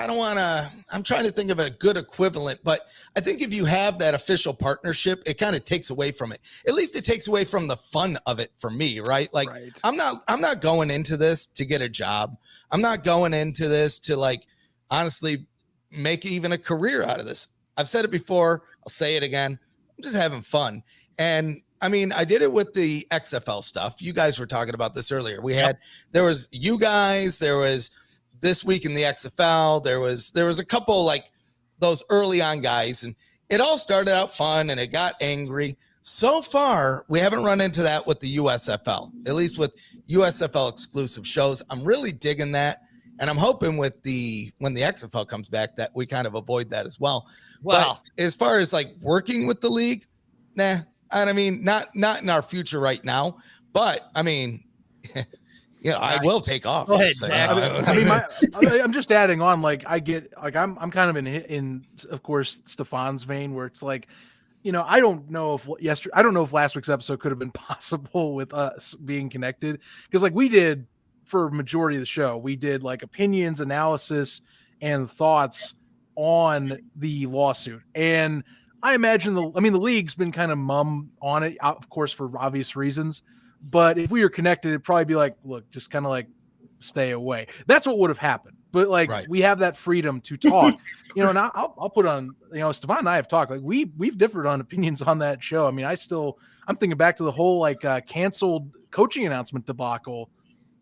I'm trying to think of a good equivalent, but I think if you have that official partnership, it kind of takes away from it. At least it takes away from the fun of it for me, right? Like, right. I'm not going into this to get a job. I'm not going into this to, like, honestly make even a career out of this. I've said it before. I'll say it again. I'm just having fun. And I mean, I did it with the XFL stuff. You guys were talking about this earlier. There was you guys, there was This Week in the XFL, there was a couple like those early on guys, and it all started out fun and it got angry. So far, we haven't run into that with the USFL, at least with USFL exclusive shows. I'm really digging that. And I'm hoping when the XFL comes back that we kind of avoid that as well. Well, but as far as like working with the league, nah. I mean, not in our future right now, but I mean, I will take off. Exactly. I'm just adding on. Like I'm kind of in of course Stefan's vein where it's like, I don't know if last week's episode could have been possible with us being connected, because like we did for majority of the show, we did like opinions, analysis, and thoughts on the lawsuit. And I imagine the league's been kind of mum on it, of course, for obvious reasons. But if we were connected, it'd probably be like, look, just kind of like stay away. That's what would have happened. But like, right. We have that freedom to talk, and I'll put on, Stefan and I have talked, like we've differed on opinions on that show. I mean, I'm thinking back to the whole like canceled coaching announcement debacle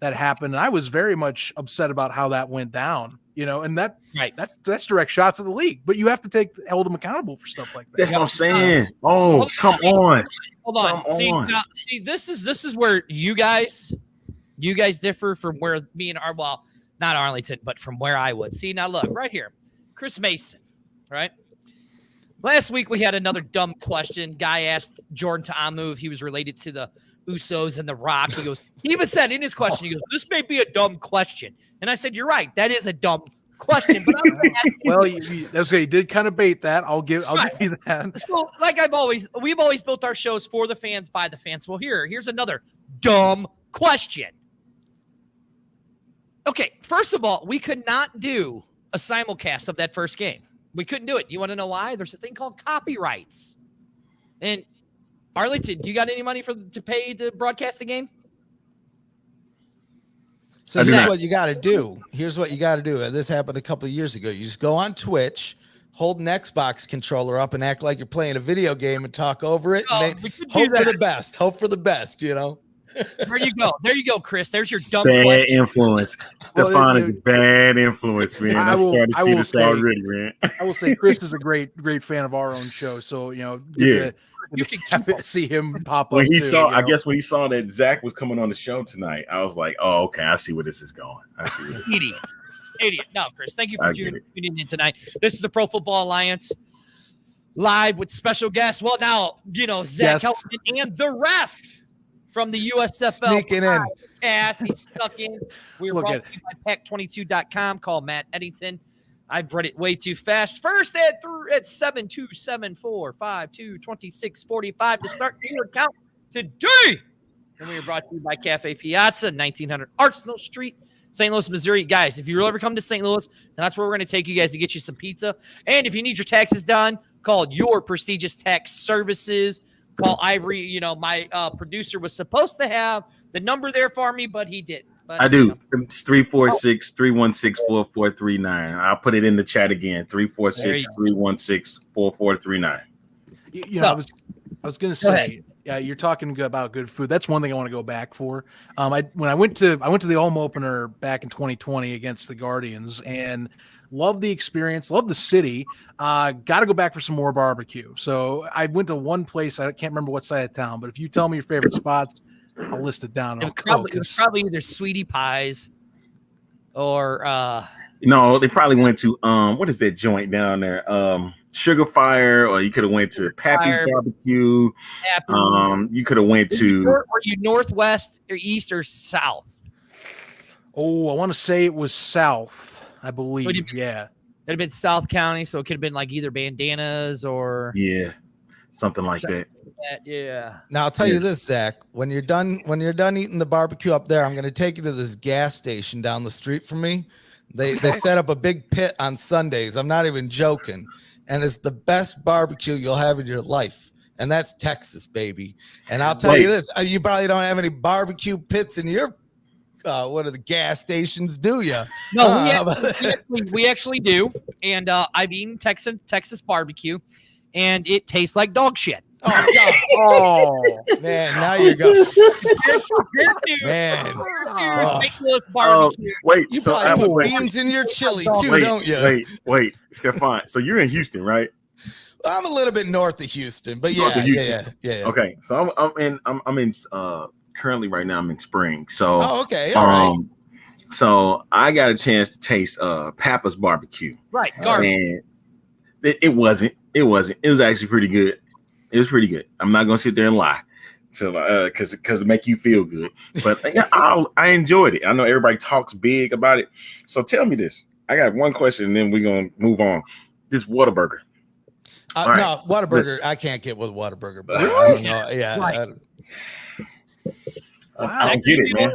that happened. And I was very much upset about how that went down, and that's direct shots at the league, but you have to hold them accountable for stuff like that. That's what I'm saying. Come on. Hold on. See, this is where you guys differ from where me and not Arlington, but from where I would. See, now look right here, Chris Mason, right? Last week we had another dumb question. Guy asked Jordan Ta'amu if he was related to the Usos and the Rock. He even said in his question, he goes, "This may be a dumb question," and I said, "You're right. That is a dumb question." But he did kind of bait that. I'll give you that. So, like we've always built our shows for the fans, by the fans. Well, here's another dumb question. Okay, first of all, we could not do a simulcast of that first game. We couldn't do it. You want to know why? There's a thing called copyrights. And Arlington, do you got any money to pay to broadcast the game? So here's what you got to do. This happened a couple of years ago. You just go on Twitch, hold an Xbox controller up and act like you're playing a video game and talk over it. And hope for the best. There you go. There you go, Chris. There's your dumb Bad question. influence. Well, Stefan is a bad influence, man. I I'm will- starting to I see will this say- already, man. I will say Chris is a great fan of our own show. So, You you can can keep see him pop up. When he too, saw, you I know. guess when he saw that Zach was coming on the show tonight, I was like, oh, okay, I see where this is going. I see where this Idiot. No, Chris, thank you I for get tuning in tonight. This is the Pro Football Alliance live with special guests. Well, now, Zach Yes. Keilman and the ref from the USFL Sneaking in. podcast. He snuck in. We were Look brought at- to you by Pack22.com. Call Matt Eddington. I've read it way too fast. First at 72745222645 to start your account today. And we are brought to you by Cafe Piazza, 1900 Arsenal Street, St. Louis, Missouri. Guys, if you ever come to St. Louis, then that's where we're going to take you guys to get you some pizza. And if you need your taxes done, call your prestigious tax services. Call Ivory. My producer was supposed to have the number there for me, but he didn't. But, I do. It's 346-316-4439. I'll put it in the chat again. 346-316-4439. I was going to say, you're talking about good food. That's one thing I want to go back for. When I went to the home opener back in 2020 against the Guardians and loved the experience, loved the city. Got to go back for some more barbecue. So I went to one place. I can't remember what side of town, but if you tell me your favorite spots, I'll list it down. It was probably either Sweetie Pies or No, they probably went to what is that joint down there? Sugar Fire, or you could have went to Pappy's Barbecue. Apples. You could have went to. Were you northwest or east or south? Oh, I want to say it was south, I believe. It'd have been South County, so it could have been like either Bandanas or something like that. Yeah. Now I'll tell you this, Zach. When you're done eating the barbecue up there, I'm going to take you to this gas station down the street from me. They set up a big pit on Sundays. I'm not even joking, and it's the best barbecue you'll have in your life. And that's Texas, baby. And I'll tell you this: you probably don't have any barbecue pits in your what are the gas stations? Do you? No, we actually do. And I've eaten Texas barbecue, and it tastes like dog shit. Oh God! Oh man, now you're going. Man, St. Louis barbecue. Wait, you so probably put beans in your chili too, don't you? Wait, Stefan. So you're in Houston, right? I'm a little bit north of Houston, but yeah. Okay, so I'm in currently right now I'm in Spring. So okay, all right. So I got a chance to taste Papa's barbecue. Right, garbage. And it wasn't. It was actually pretty good. It was pretty good. I'm not gonna sit there and lie, so because it make you feel good. But I enjoyed it. I know everybody talks big about it. So tell me this. I got one question, and then we're gonna move on. This Whataburger. No, Whataburger. I can't get with Whataburger. But Really? I don't know. Yeah. Right. I don't get it, man.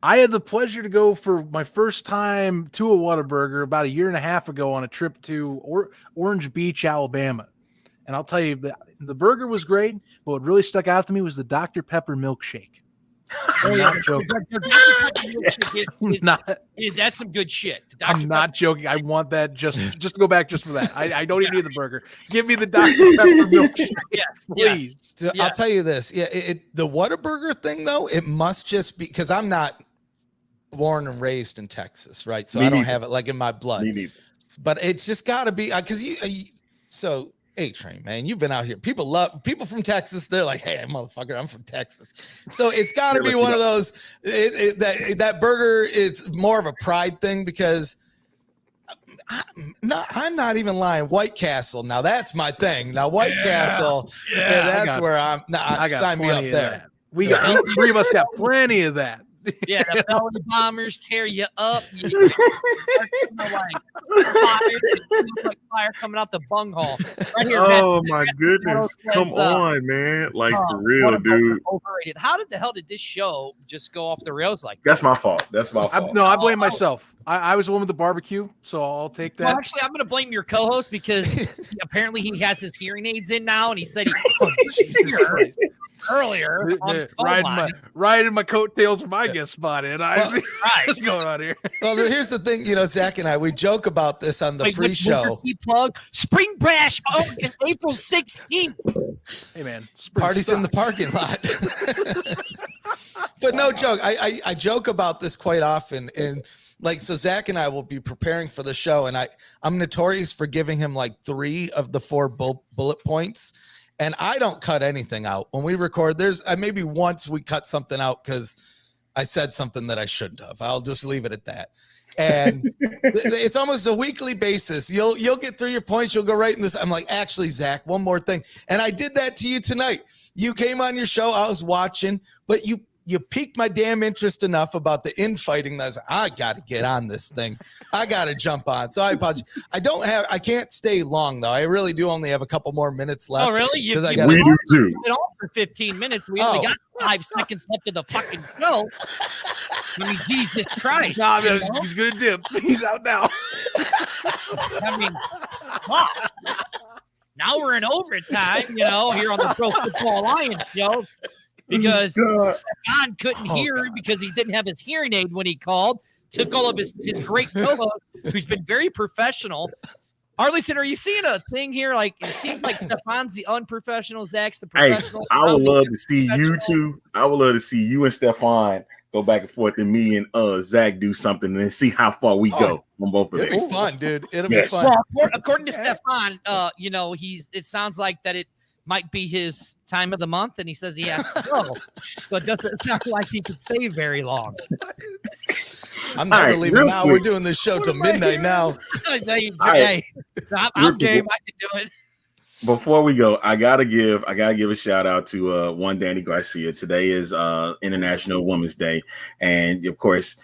I had the pleasure to go for my first time to a Whataburger about a year and a half ago on a trip to Orange Beach, Alabama. And I'll tell you, the burger was great, but what really stuck out to me was the Dr. Pepper milkshake. I'm not joking. That's some good shit. I'm not joking. I want that just to go back just for that. I don't even need the burger. Give me the Dr. Pepper milkshake. Yes, please. So I'll tell you this. Yeah, the Whataburger thing though, it must just be because I'm not born and raised in Texas, right? So I don't have it like in my blood. Me neither. But it's just got to be because so A-Train, man, you've been out here. People from Texas. They're like, hey, motherfucker, I'm from Texas. So it's got to be one of those. That burger is more of a pride thing because I'm not even lying. White Castle. Now that's my thing. Now White Castle. Yeah, that's where I'm. I got sign me up there. We got three of us got plenty of that. Yeah, the felony bombers tear you up. Like fire coming out the bunghole. Right here, oh man. my goodness! Come on, man! Like for real, dude. Overrated. How the hell did this show just go off the rails like That's my fault. That's my fault. I blame myself. I was the one with the barbecue, so I'll take that. Well, actually, I'm going to blame your co-host because apparently he has his hearing aids in now, and he said Jesus Christ. Earlier riding my coattails for my guest spot in. What's going on here? Well, here's the thing, Zach and I, we joke about this on the pre-show. Plug Spring Bash April 16th. Hey man, Parties in the parking lot. But no joke. I joke about this quite often. And like, so Zach and I will be preparing for the show, and I'm notorious for giving him like 3 of the 4 bullet points. And I don't cut anything out when we record. There's maybe once we cut something out because I said something that I shouldn't have. I'll just leave it at that. And it's almost a weekly basis. You'll get through your points. You'll go right in this. I'm like, actually, Zach, one more thing. And I did that to you tonight. You came on your show. I was watching, but you piqued my damn interest enough about the infighting that I was like, I got to get on this thing. I got to jump on. So I apologize. I can't stay long though. I really do only have a couple more minutes left. Oh, really? We do too. Been on for 15 minutes. We only got 5 seconds left of the fucking show. I mean, Jesus Christ. Nah, man, he's gonna dip. He's out now. I mean, fuck. Now we're in overtime, here on the Pro Football Alliance show. Because Stefan couldn't hear because he didn't have his hearing aid when he called. Took all of his great co-host, who's been very professional. Arlington, are you seeing a thing here? Like, it seems like Stefan's the unprofessional, Zach's the professional. Hey, I would love to see you two. I would love to see you and Stefan go back and forth, and me and Zach do something and see how far we go on both of them. It'll be fun, dude. It'll be fun. Well, according to Stefan, it sounds like that it might be his time of the month, and he says he has to go. So it doesn't sound like he could stay very long. I'm never leaving now. Quick. We're doing this show till midnight now. Hey, I'm game. I can do it. Before we go, I gotta give a shout out to one Danny Garcia. Today is International Women's Day, and of course,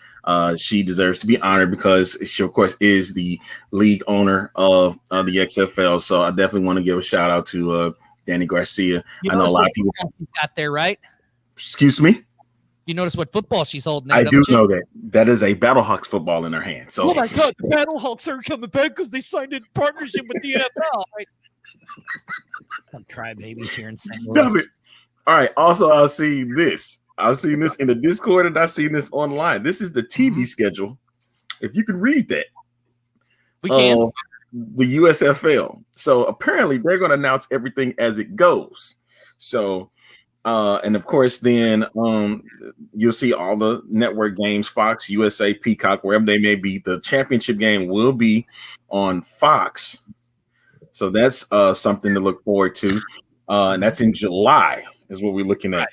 she deserves to be honored because she, of course, is the league owner of the XFL. So I definitely want to give a shout out to Danny Garcia. I know a lot of people she's got there, right? Excuse me? You notice what football she's holding there? I do know that. That is a Battlehawks football in her hand. So, oh my God, the Battlehawks are coming back because they signed in partnership with the NFL. Right? Some crybabies here in St. Louis. All right. Also, I've seen this in the Discord, and I've seen this online. This is the TV schedule. If you can read that. We can. The USFL. So apparently they're going to announce everything as it goes. So, and of course, then you'll see all the network games, Fox, USA, Peacock, wherever they may be. The championship game will be on Fox. So that's something to look forward to. And that's in July is what we're looking at.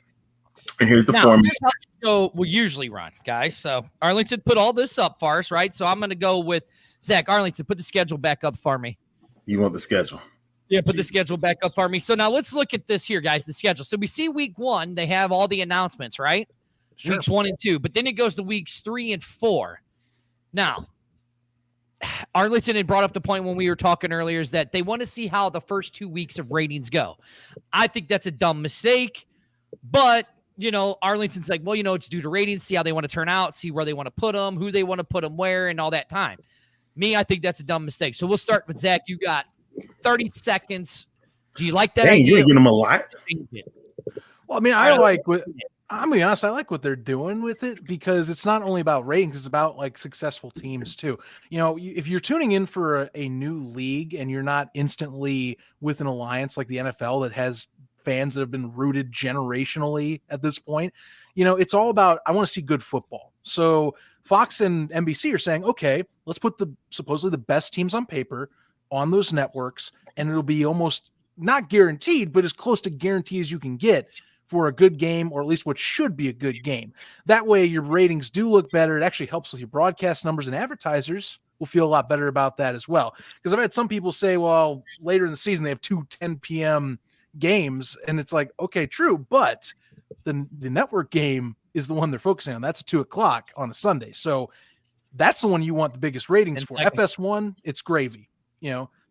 And here's the format. Here's how the show will usually run, guys. So Arlington put all this up for us, right? So I'm going to go with Zach. Arlington, put the schedule back up for me. You want the schedule? Yeah, put the schedule back up for me. So now let's look at this here, guys, the schedule. So we see week 1, they have all the announcements, right? Sure. Weeks 1 and 2, but then it goes to weeks 3 and 4. Now, Arlington had brought up the point when we were talking earlier is that they want to see how the first 2 weeks of ratings go. I think that's a dumb mistake, but Arlington's like, well, it's due to ratings, see how they want to turn out, see where they want to put them, who they want to put them where, and all that time. Me, I think that's a dumb mistake. So we'll start with Zach. You got 30 seconds. Do you like that idea? You ain't getting them a lot. Well, I mean, I'm gonna be honest, I like what they're doing with it because it's not only about ratings, it's about like successful teams too. If you're tuning in for a new league and you're not instantly with an alliance like the NFL that has fans that have been rooted generationally at this point, it's all about, I want to see good football. So Fox and NBC are saying, okay, let's put supposedly the best teams on paper on those networks, and it'll be almost not guaranteed, but as close to guarantee as you can get for a good game, or at least what should be a good game. That way your ratings do look better. It actually helps with your broadcast numbers, and advertisers will feel a lot better about that as well. Because I've had some people say, well, later in the season, they have 2 10 p.m. games, and it's like, okay, true, but the network game is the one they're focusing on. That's at 2:00 on a Sunday. So that's the one you want the biggest ratings for. FS1, it's gravy.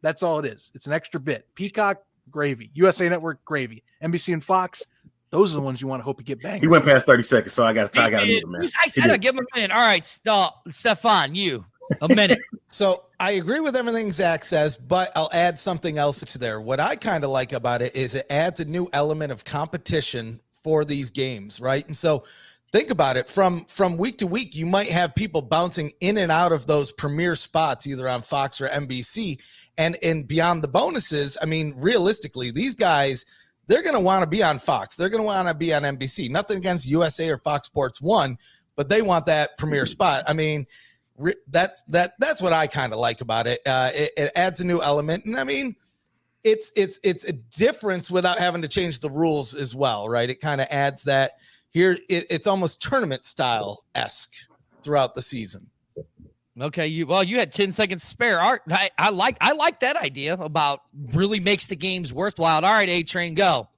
That's all it is. It's an extra bit. Peacock, gravy. USA Network, gravy. NBC and Fox, those are the ones you want to hope you get banged. He went past 30 seconds, so I got to move him, man. I said I'd give him a minute. All right, stop. Stefan, you. A minute. So I agree with everything Zach says, but I'll add something else to there. What I kind of like about it is it adds a new element of competition for these games, right? And so think about it. From week to week, you might have people bouncing in and out of those premier spots, either on Fox or NBC. And beyond the bonuses, I mean, realistically, these guys, they're going to want to be on Fox. They're going to want to be on NBC. Nothing against USA or Fox Sports 1, but they want that premier spot. I mean, that's what I kind of like about it. It adds a new element, and I mean, it's a difference without having to change the rules as well, right? It kind of adds that here. It's almost tournament style esque throughout the season. Okay, you had 10 seconds spare. Art, I like that idea about really makes the games worthwhile. All right, A-Train, go.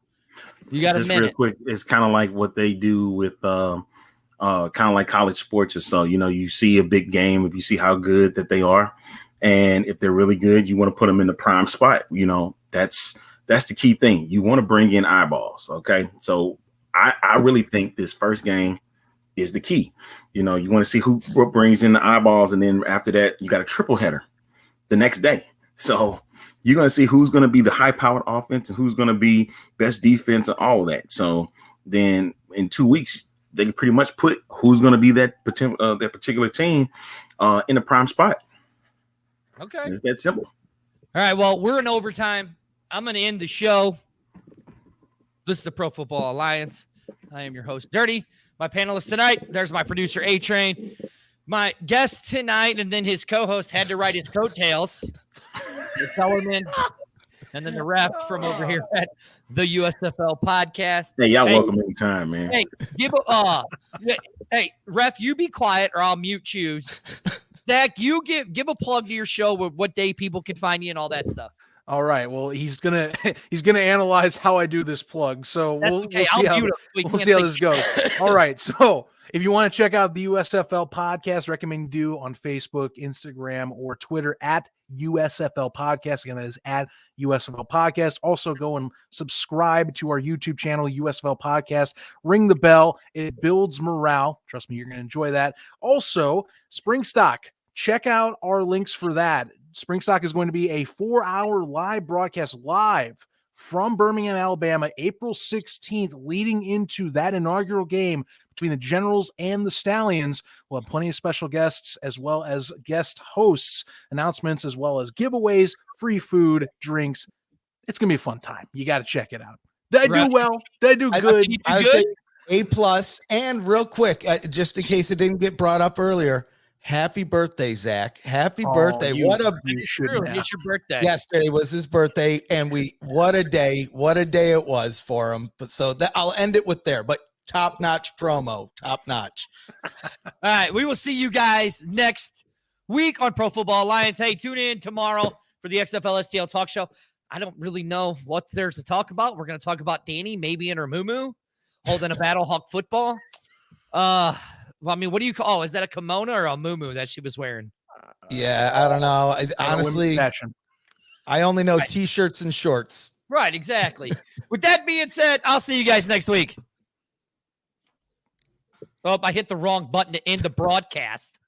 You got a minute. Real quick, it's kind of like what they do with kind of like college sports or so. You know, you see a big game, if you see how good that they are, and if they're really good, you want to put them in the prime spot. You know, that's the key thing. You want to bring in eyeballs. Okay, so I really think this first game is the key. You know, you want to see who brings in the eyeballs, and then after that, you got a triple header the next day. So you're going to see who's going to be the high-powered offense and who's going to be best defense and all of that. So then in 2 weeks, they can pretty much put who's going to be that particular team in the prime spot. Okay. It's that simple. All right, well, we're in overtime. I'm going to end the show. This is the Pro Football Alliance. I am your host, Dirty. My panelist tonight, there's my producer, A-Train. My guest tonight, and then his co-host had to write his coattails. Keilman, and then the ref from over here at the USFL podcast. Hey, y'all welcome anytime, man. Hey, hey, ref, you be quiet or I'll mute you. Zach, you give a plug to your show with what day people can find you and all that stuff. All right. Well, he's gonna analyze how I do this plug. So we'll see how this goes. All right. So if you want to check out the USFL podcast, recommend you do on Facebook, Instagram, or Twitter at USFL Podcast. Again, that is at USFL Podcast. Also, go and subscribe to our YouTube channel, USFL Podcast. Ring the bell. It builds morale. Trust me, you're going to enjoy that. Also, Spring Stock. Check out our links for that. Spring Stock is going to be a 4-hour live broadcast live from Birmingham, Alabama, April 16th, leading into that inaugural game between the Generals and the Stallions. We'll have plenty of special guests as well as guest hosts, announcements, as well as giveaways, free food, drinks. It's going to be a fun time. You got to check it out. Did I do well? Did I do good? I would say A+. And real quick, just in case it didn't get brought up earlier, happy birthday, Zach. Happy birthday. It's your birthday. Yesterday was his birthday, and what a day it was for him. But so that I'll end it with there. But top-notch promo. Top-notch. All right. We will see you guys next week on Pro Football Alliance. Hey, tune in tomorrow for the XFL STL talk show. I don't really know what there's to talk about. We're going to talk about Danny maybe in her moo-moo holding a Battle Hawk football. Well, I mean, what do you call? Oh, is that a kimono or a muumuu that she was wearing? Yeah, I don't know. Honestly, I only know T-shirts and shorts. Right, exactly. With that being said, I'll see you guys next week. Oh, I hit the wrong button to end the broadcast.